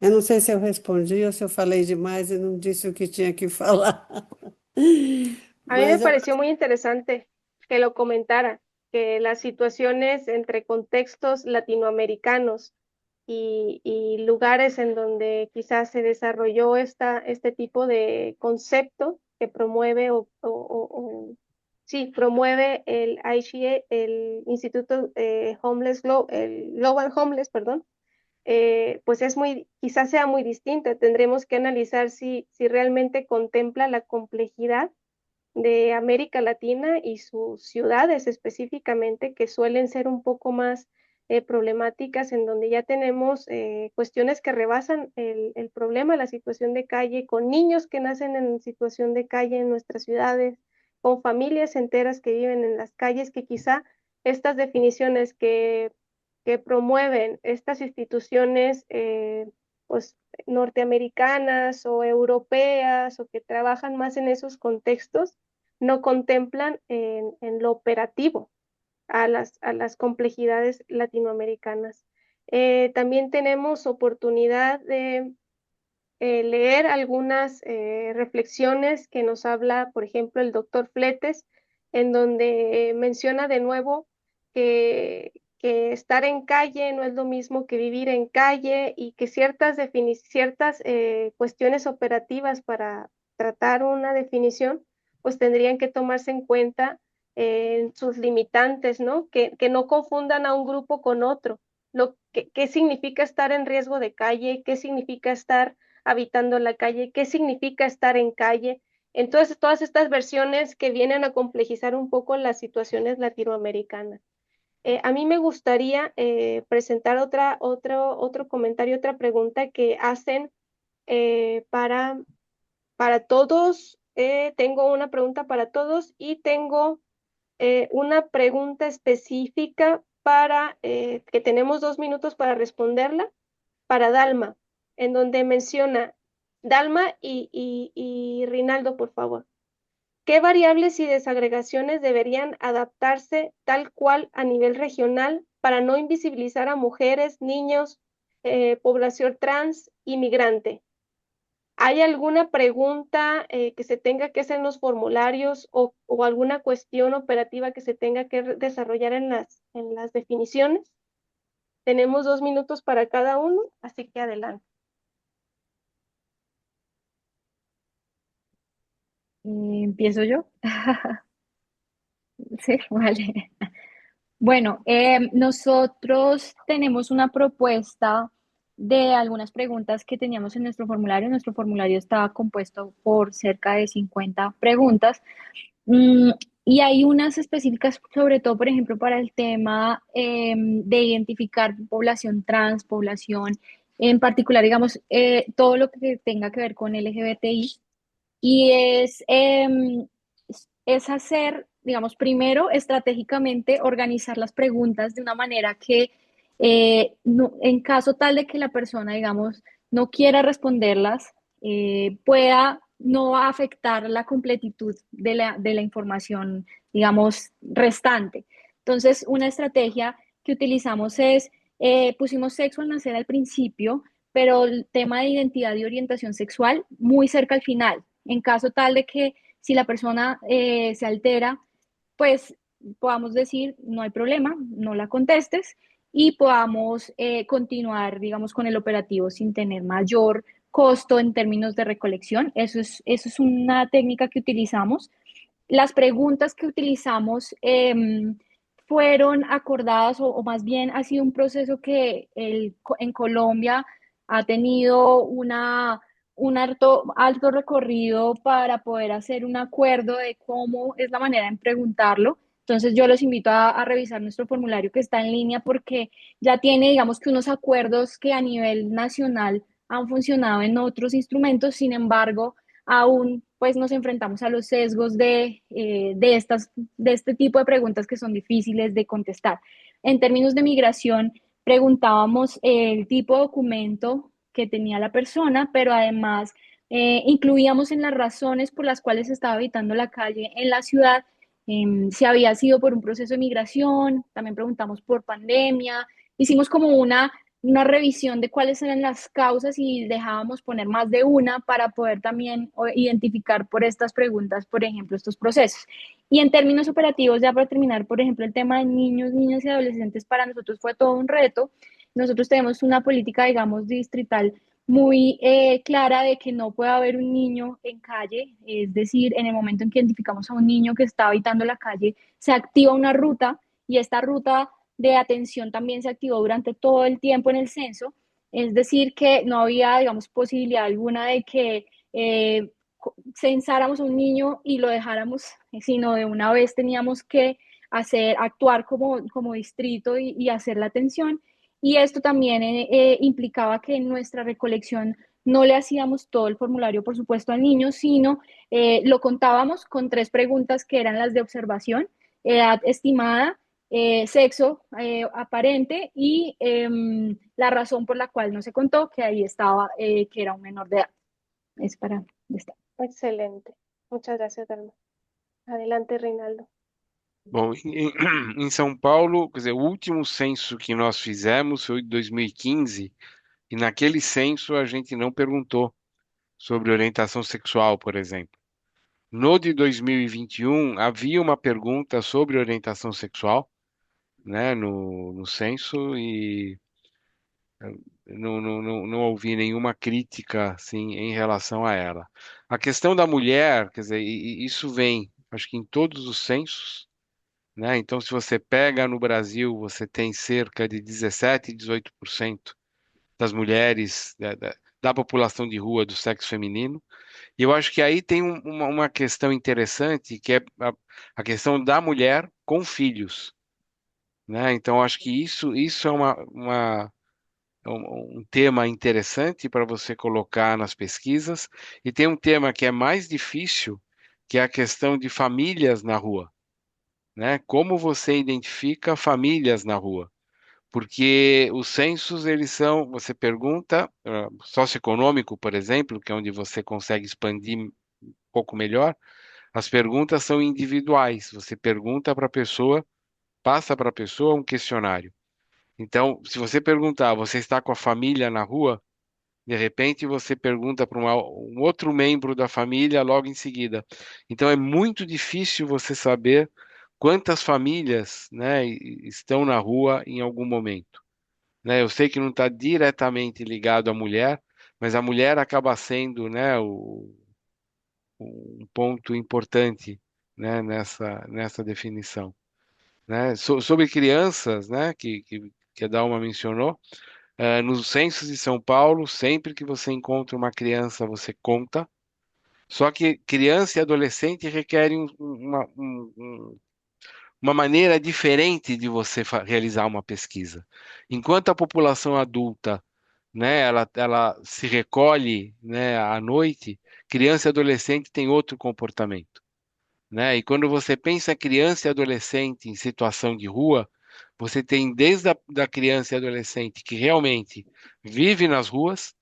Eu não sei se eu respondi ou se eu falei demais e não disse o que tinha que falar. A mí me Mas eu pareció muy interesante que lo comentara, que las situaciones entre contextos latinoamericanos y lugares en donde quizás se desarrolló este tipo de concepto que promueve sí, promueve el IGA, el Instituto el Global Homeless, perdón, pues quizás sea muy distinta. Tendremos que analizar si realmente contempla la complejidad de América Latina y sus ciudades específicamente, que suelen ser un poco más problemáticas, en donde ya tenemos cuestiones que rebasan el problema, la situación de calle, con niños que nacen en situación de calle en nuestras ciudades, con familias enteras que viven en las calles, que quizá estas definiciones que promueven estas instituciones pues, norteamericanas o europeas o que trabajan más en esos contextos, no contemplan en lo operativo a las complejidades latinoamericanas. También tenemos oportunidad de leer algunas reflexiones que nos habla, por ejemplo, el doctor Fletes, en donde menciona de nuevo que estar en calle no es lo mismo que vivir en calle y que ciertas cuestiones operativas para tratar una definición, pues tendrían que tomarse en cuenta sus limitantes, ¿no? Que no confundan a un grupo con otro. ¿Qué significa estar en riesgo de calle? ¿Qué significa estar habitando la calle? ¿Qué significa estar en calle? Entonces, todas estas versiones que vienen a complejizar un poco las situaciones latinoamericanas. A mí me gustaría presentar otro comentario, otra pregunta que hacen eh, para, para todos. Tengo una pregunta para todos y tengo una pregunta específica para que tenemos 2 minutos para responderla, para Dalma, en donde menciona Dalma y Rinaldo, por favor. ¿Qué variables y desagregaciones deberían adaptarse tal cual a nivel regional para no invisibilizar a mujeres, niños, población trans y migrante? ¿Hay alguna pregunta que se tenga que hacer en los formularios o alguna cuestión operativa que se tenga que desarrollar en las definiciones? Tenemos 2 minutos para cada uno, así que adelante. ¿Empiezo yo? Sí, vale. Bueno, nosotros tenemos una propuesta de algunas preguntas que teníamos en nuestro formulario. Nuestro formulario estaba compuesto por cerca de 50 preguntas. Mm, y hay unas específicas, sobre todo, por ejemplo, para el tema de identificar población trans, población en particular, digamos, todo lo que tenga que ver con LGBTI. Y es hacer, digamos, primero estratégicamente organizar las preguntas de una manera que en caso tal de que la persona, digamos, no quiera responderlas, pueda no afectar la completitud de la información, digamos, restante. Entonces, una estrategia que utilizamos es, pusimos sexo al nacer al principio, pero el tema de identidad y orientación sexual muy cerca al final, en caso tal de que si la persona se altera, pues podamos decir, no hay problema, no la contestes y podamos continuar, digamos, con el operativo sin tener mayor costo en términos de recolección. Eso es una técnica que utilizamos. Las preguntas que utilizamos fueron acordadas o más bien ha sido un proceso que en Colombia ha tenido un alto recorrido para poder hacer un acuerdo de cómo es la manera en preguntarlo. Entonces yo los invito a revisar nuestro formulario que está en línea porque ya tiene, digamos que unos acuerdos que a nivel nacional han funcionado en otros instrumentos, sin embargo, aún pues nos enfrentamos a los sesgos de este tipo de preguntas que son difíciles de contestar. En términos de migración, preguntábamos el tipo de documento que tenía la persona, pero además incluíamos en las razones por las cuales estaba habitando la calle en la ciudad si había sido por un proceso de migración, también preguntamos por pandemia, hicimos como una revisión de cuáles eran las causas y dejábamos poner más de una para poder también identificar por estas preguntas, por ejemplo, estos procesos. Y en términos operativos, ya para terminar, por ejemplo, el tema de niños, niñas y adolescentes para nosotros fue todo un reto. Nosotros tenemos una política, digamos, distrital muy clara de que no puede haber un niño en calle, es decir, en el momento en que identificamos a un niño que está habitando la calle, se activa una ruta y esta ruta de atención también se activó durante todo el tiempo en el censo, es decir, que no había, digamos, posibilidad alguna de que censáramos a un niño y lo dejáramos, sino de una vez teníamos que actuar como distrito y hacer la atención. Y esto también implicaba que en nuestra recolección no le hacíamos todo el formulario, por supuesto, al niño, sino lo contábamos con 3 preguntas que eran las de observación, edad estimada, sexo aparente y la razón por la cual no se contó, que ahí estaba, que era un menor de edad. Es para estar. Excelente. Muchas gracias, Dalma. Adelante, Reinaldo. Bom, em São Paulo, quer dizer, o último censo que nós fizemos foi de 2015, e naquele censo a gente não perguntou sobre orientação sexual, por exemplo. No de 2021, havia uma pergunta sobre orientação sexual, né, no censo, e não ouvi nenhuma crítica, assim, em relação a ela. A questão da mulher, quer dizer, isso vem, acho que em todos os censos, né? Então, se você pega no Brasil, você tem cerca de 17, 18% das mulheres da população de rua do sexo feminino. E eu acho que aí tem uma questão interessante, que é a questão da mulher com filhos, né? Então, acho que isso é um tema interessante para você colocar nas pesquisas. E tem um tema que é mais difícil, que é a questão de famílias na rua, né? Como você identifica famílias na rua? Porque os censos, eles são, você pergunta, socioeconômico, por exemplo, que é onde você consegue expandir um pouco melhor, as perguntas são individuais. Você pergunta para a pessoa, passa para a pessoa um questionário. Então, se você perguntar, você está com a família na rua? De repente, você pergunta para um outro membro da família logo em seguida. Então, é muito difícil você saber quantas famílias, né, estão na rua em algum momento, né? Eu sei que não está diretamente ligado à mulher, mas a mulher acaba sendo, né, um ponto importante, né, nessa definição, né? Sobre crianças, né, que a Dalma mencionou, nos censos de São Paulo, sempre que você encontra uma criança, você conta. Só que criança e adolescente requerem uma maneira diferente de você realizar uma pesquisa. Enquanto a população adulta, né, ela se recolhe, né, à noite, criança e adolescente tem outro comportamento, né? E quando você pensa criança e adolescente em situação de rua, você tem desde da criança e adolescente que realmente vive nas ruas,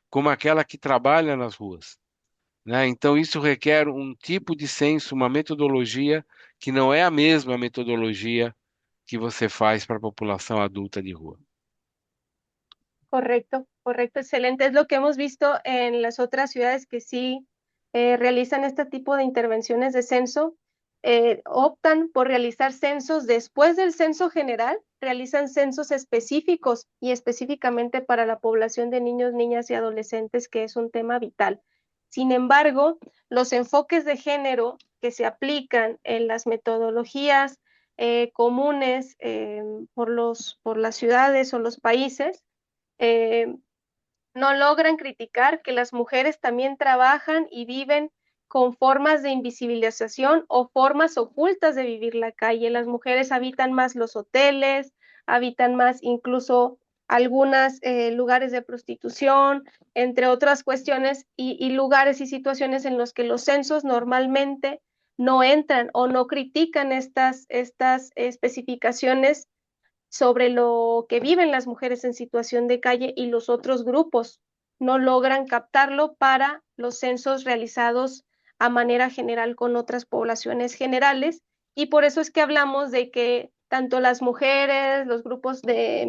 como aquela que trabalha nas ruas, né? Então isso requer um tipo de censo, uma metodologia que não é a mesma metodologia que você faz para a população adulta de rua. Correcto, correcto, excelente. Es lo que hemos visto en las otras ciudades que sí realizan este tipo de intervenciones de censo. Optan por realizar censos después del censo general, realizan censos específicos y específicamente para la población de niños, niñas y adolescentes, que es un tema vital. Sin embargo, los enfoques de género que se aplican en las metodologías comunes por las ciudades o los países, no logran criticar que las mujeres también trabajan y viven con formas de invisibilización o formas ocultas de vivir la calle. Las mujeres habitan más los hoteles, habitan más incluso algunos lugares de prostitución, entre otras cuestiones, y lugares y situaciones en los que los censos normalmente no entran o no critican estas especificaciones sobre lo que viven las mujeres en situación de calle, y los otros grupos no logran captarlo para los censos realizados a manera general con otras poblaciones generales, Y por eso es que hablamos de que tanto las mujeres, los grupos de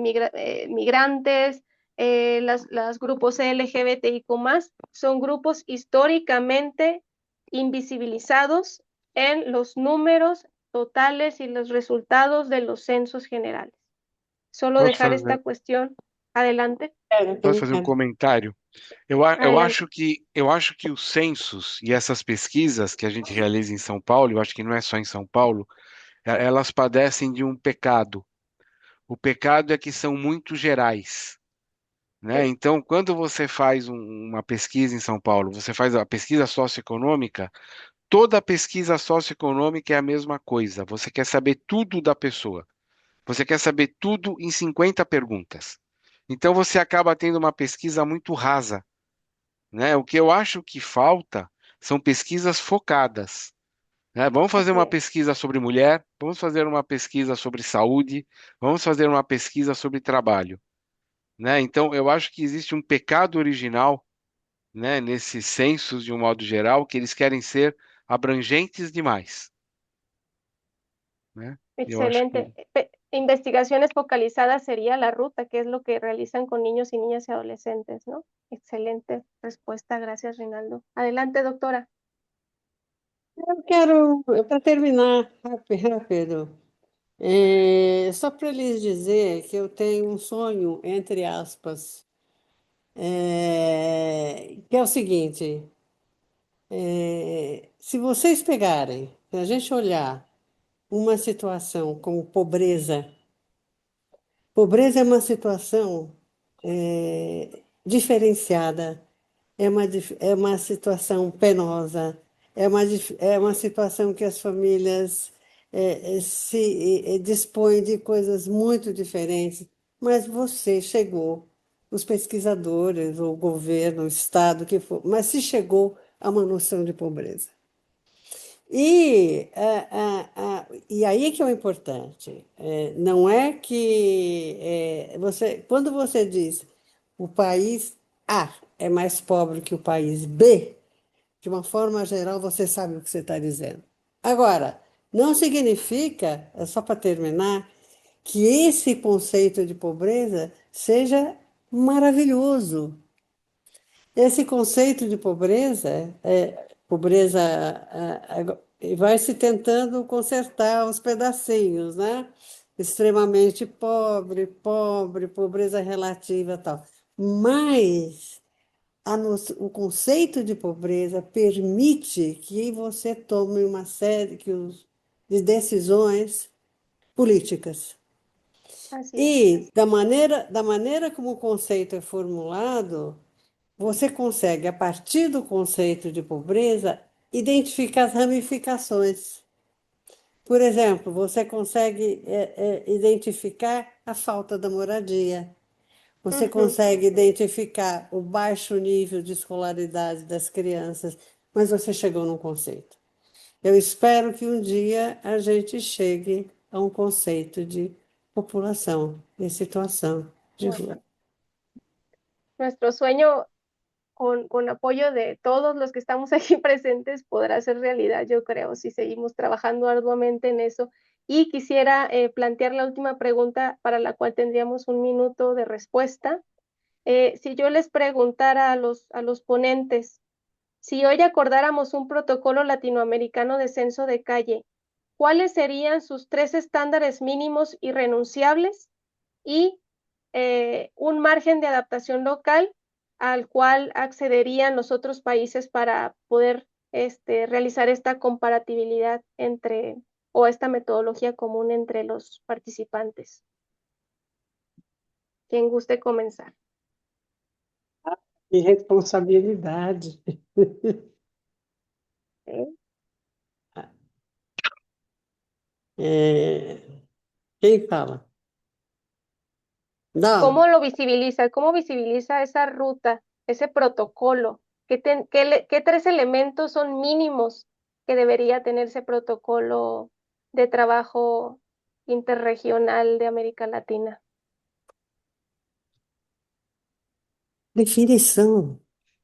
migrantes, los grupos LGBTIQ+, son grupos históricamente invisibilizados en los números totales y los resultados de los censos generales. Solo Posso dejar fazer, esta cuestión adelante. posso fazer um comentário? Adelante. Eu acho que os censos e essas pesquisas que a gente realiza em São Paulo, eu acho que não é só em São Paulo, elas padecem de um pecado. O pecado é que são muito gerais, né? Então, quando você faz uma pesquisa em São Paulo, você faz a pesquisa socioeconômica, toda pesquisa socioeconômica é a mesma coisa. Você quer saber tudo da pessoa. Você quer saber tudo em 50 perguntas. Então, você acaba tendo uma pesquisa muito rasa, né? O que eu acho que falta são pesquisas focadas, né? Vamos fazer Así uma es. pesquisa sobre mulher, vamos fazer uma pesquisa sobre saúde, vamos fazer uma pesquisa sobre trabalho, né? Então, eu acho que existe um pecado original, né, nesses censos de um modo geral, que eles querem ser abrangentes demais, né? Eu acho que Excelente. Investigaciones focalizadas sería la ruta, que es lo que realizan con niños y niñas y adolescentes, ¿no? Excelente respuesta. Gracias, Rinaldo. Adelante, doctora. Eu quero, para terminar rápido, só para lhes dizer que eu tenho um sonho, entre aspas, que é o seguinte: se vocês pegarem, se a gente olhar uma situação como pobreza, pobreza é uma situação diferenciada, é uma situação penosa, é uma situação que as famílias dispõem de coisas muito diferentes, mas você chegou, os pesquisadores, o governo, o Estado, que for, mas se chegou a uma noção de pobreza. E aí que é o importante. Não é que quando você diz o país A é mais pobre que o país B, de uma forma geral você sabe o que você está dizendo. Agora, não significa, é só para terminar, que esse conceito de pobreza seja maravilhoso. Esse conceito de pobreza, pobreza, vai se tentando consertar os pedacinhos, né? Extremamente pobre, pobre, pobreza relativa e tal. Mas o conceito de pobreza permite que você tome uma série de decisões políticas. Así es. E da maneira como o conceito é formulado, você consegue, a partir do conceito de pobreza, identificar as ramificações. Por exemplo, você consegue identificar a falta da moradia, você Ujú. consegue identificar o baixo nível de escolaridade das crianças, mas você chegou num conceito. Eu espero que um dia a gente chegue a um conceito de população em situação de rua. Bueno, nuestro sueño con apoyo de todos los que estamos aquí presentes podrá ser realidad, yo creo, si seguimos trabajando arduamente en eso. Y quisiera plantear la última pregunta para la cual tendríamos 1 minuto de respuesta. Si yo les preguntara a los ponentes, si hoy acordáramos un protocolo latinoamericano de censo de calle, ¿cuáles serían sus 3 estándares mínimos irrenunciables y un margen de adaptación local al cual accederían los otros países para poder realizar esta comparatibilidad entre, o esta metodología común entre los participantes? Quien guste comenzar. E responsabilidade. ¿Eh? Quem fala? Não, ¿Cómo lo visibiliza? ¿Cómo visibiliza esa ruta, ese protocolo? ¿Qué 3 elementos son mínimos que debería tener ese protocolo de trabajo interregional de América Latina? definição.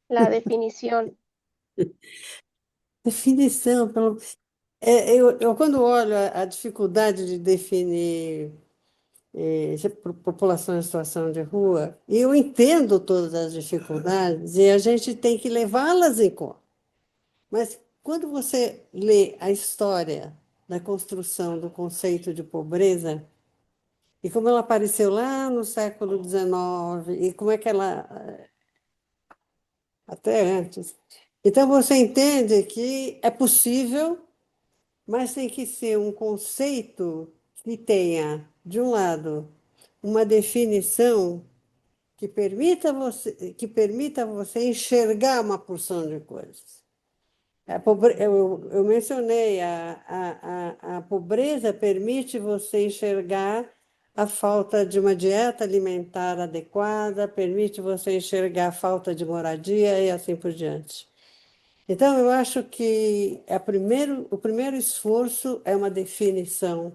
La definición. Definição. Quando olho a dificuldade de definir população em situação de rua, eu entendo todas as dificuldades e a gente tem que levá-las em conta. Mas quando você lê a história da construção do conceito de pobreza, e como ela apareceu lá no século XIX, e como é que ela, até antes, então você entende que é possível, mas tem que ser um conceito que tenha, de um lado, uma definição que permita você enxergar uma porção de coisas. Eu mencionei, a pobreza permite você enxergar a falta de uma dieta alimentar adequada, permite você enxergar a falta de moradia e assim por diante. Então, eu acho que o primeiro esforço é uma definição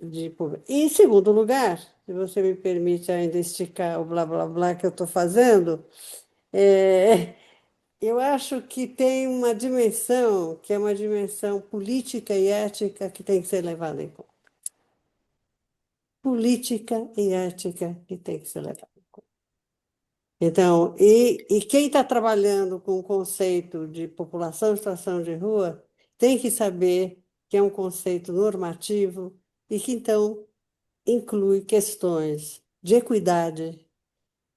de pobreza. E, em segundo lugar, se você me permite ainda esticar o blá blá blá que eu estou fazendo, é, eu acho que tem uma dimensão que é uma dimensão política e ética que tem que ser levada em conta. Política e ética que tem que ser levada em conta. Então, e quem está trabalhando com o conceito de população em situação de rua tem que saber que é um conceito normativo e que, então, inclui questões de equidade,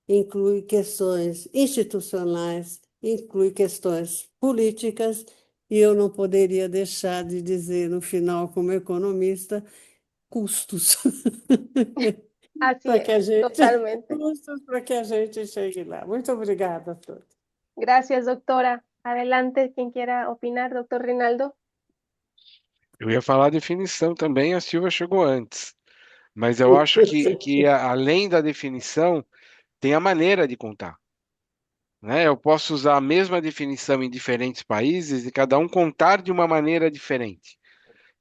inclui questões institucionais, inclui questões políticas, e eu não poderia deixar de dizer no final, como economista, custos, Así para que es, a gente, totalmente. custos para que a gente chegue lá. Muito obrigada a todos. Gracias, doctora. Adelante, quien quiera opinar, doctor Rinaldo. Eu ia falar a definição também, a Silvia chegou antes. Mas eu acho que além da definição, tem a maneira de contar, né? Eu posso usar a mesma definição em diferentes países e cada um contar de uma maneira diferente.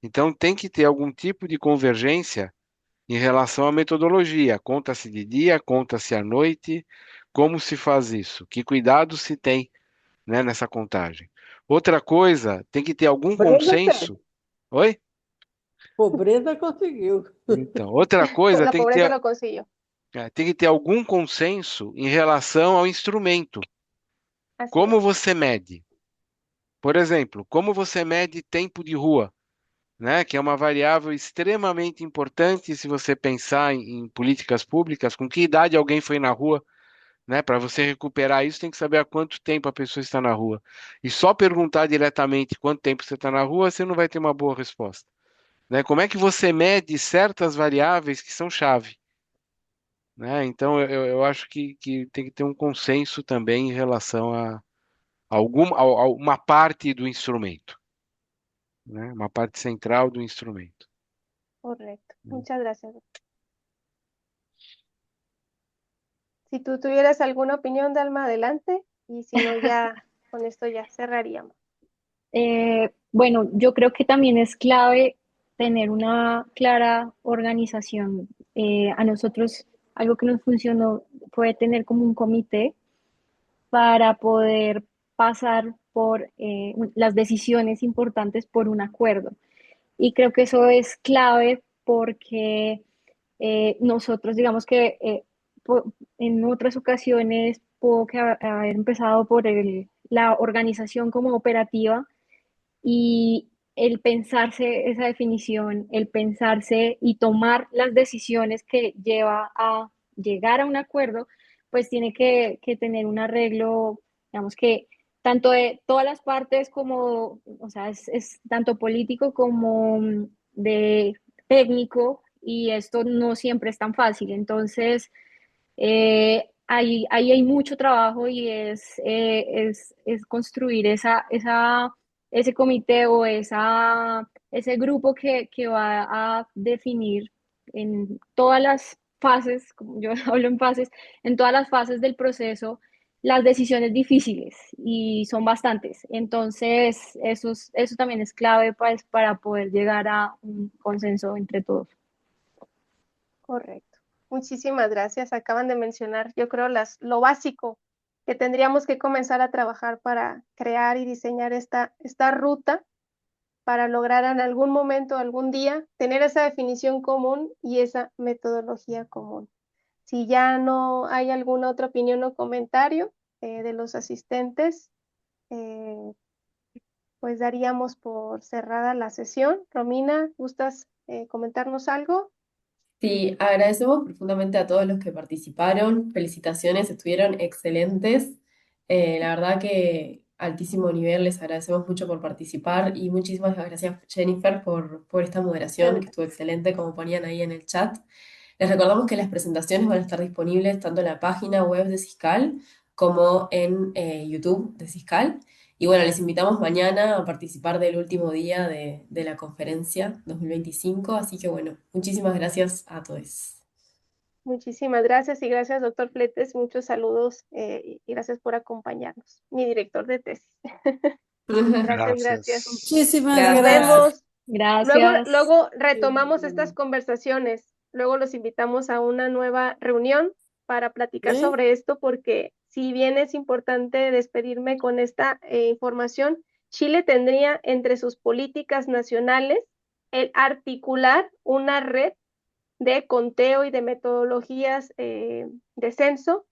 Então tem que ter algum tipo de convergência em relação à metodologia. Conta-se de dia, conta-se à noite, como se faz isso? Que cuidado se tem, né, nessa contagem? Outra coisa, tem que ter algum Pobreza tem. consenso. Oi? Pobreza conseguiu. Então, outra coisa, La pobreza lo consiguió. tem que ter algum consenso em relação ao instrumento. Así es. Como você mede? Por exemplo, como você mede tempo de rua, né? Que é uma variável extremamente importante se você pensar em políticas públicas, com que idade alguém foi na rua, né? Para você recuperar isso, tem que saber há quanto tempo a pessoa está na rua. E só perguntar diretamente quanto tempo você está na rua, você não vai ter uma boa resposta, né? Como é que você mede certas variáveis que são chave, né? Então, eu acho que tem que ter um consenso também em relação a a uma parte do instrumento, né? Uma parte central do instrumento. Correcto. Muchas gracias. Si tú tuvieras alguna opinión, Dalma, adelante. Y si no, ya con esto ya cerraríamos. Bueno, yo creo que también es clave tener una clara organización. A nosotros algo que nos funcionó fue tener como un comité para poder pasar por las decisiones importantes por un acuerdo. Y creo que eso es clave porque nosotros, digamos que en otras ocasiones puedo que haber empezado por la organización como operativa y el pensarse esa definición, el pensarse y tomar las decisiones que lleva a llegar a un acuerdo, pues tiene que tener un arreglo, digamos que tanto de todas las partes como, o sea, es tanto político como de técnico y esto no siempre es tan fácil. Entonces, ahí hay mucho trabajo y es construir ese comité o ese grupo que va a definir en todas las fases, como yo hablo en fases, en todas las fases del proceso, las decisiones difíciles y son bastantes. Entonces, eso también es clave pues, para poder llegar a un consenso entre todos. Correcto. Muchísimas gracias. Acaban de mencionar, yo creo, lo básico que tendríamos que comenzar a trabajar para crear y diseñar esta ruta para lograr en algún momento, algún día, tener esa definición común y esa metodología común. Si ya no hay alguna otra opinión o comentario de los asistentes, pues daríamos por cerrada la sesión. Romina, ¿gustas comentarnos algo? Sí, agradecemos profundamente a todos los que participaron. Felicitaciones, estuvieron excelentes. La verdad que altísimo nivel, les agradecemos mucho por participar y muchísimas gracias, Jennifer, por esta moderación que estuvo excelente, como ponían ahí en el chat. Les recordamos que las presentaciones van a estar disponibles tanto en la página web de Siscal como en YouTube de Siscal. Y bueno, les invitamos mañana a participar del último día de la conferencia 2025. Así que bueno, muchísimas gracias a todos. Muchísimas gracias y gracias, doctor Fletes. Muchos saludos y gracias por acompañarnos. Mi director de tesis. Gracias. Muchísimas Nos Gracias. vemos. Gracias. Luego retomamos estas conversaciones. Luego los invitamos a una nueva reunión para platicar ¿Sí? sobre esto, porque si bien es importante despedirme con esta información, Chile tendría entre sus políticas nacionales el articular una red de conteo y de metodologías de censo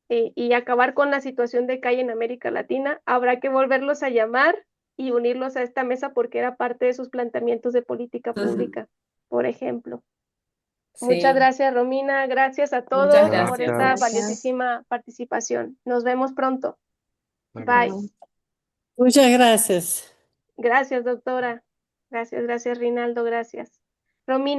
y acabar con la situación de calle en América Latina. Habrá que volverlos a llamar y unirlos a esta mesa porque era parte de sus planteamientos de política pública, por ejemplo. Muchas Sí, gracias, Romina. Gracias a muchas todos por gracias. esta Gracias. valiosísima participación. Nos vemos pronto. Hasta Bye. luego. Muchas gracias. Gracias, doctora. Gracias, Rinaldo. Gracias. Romina.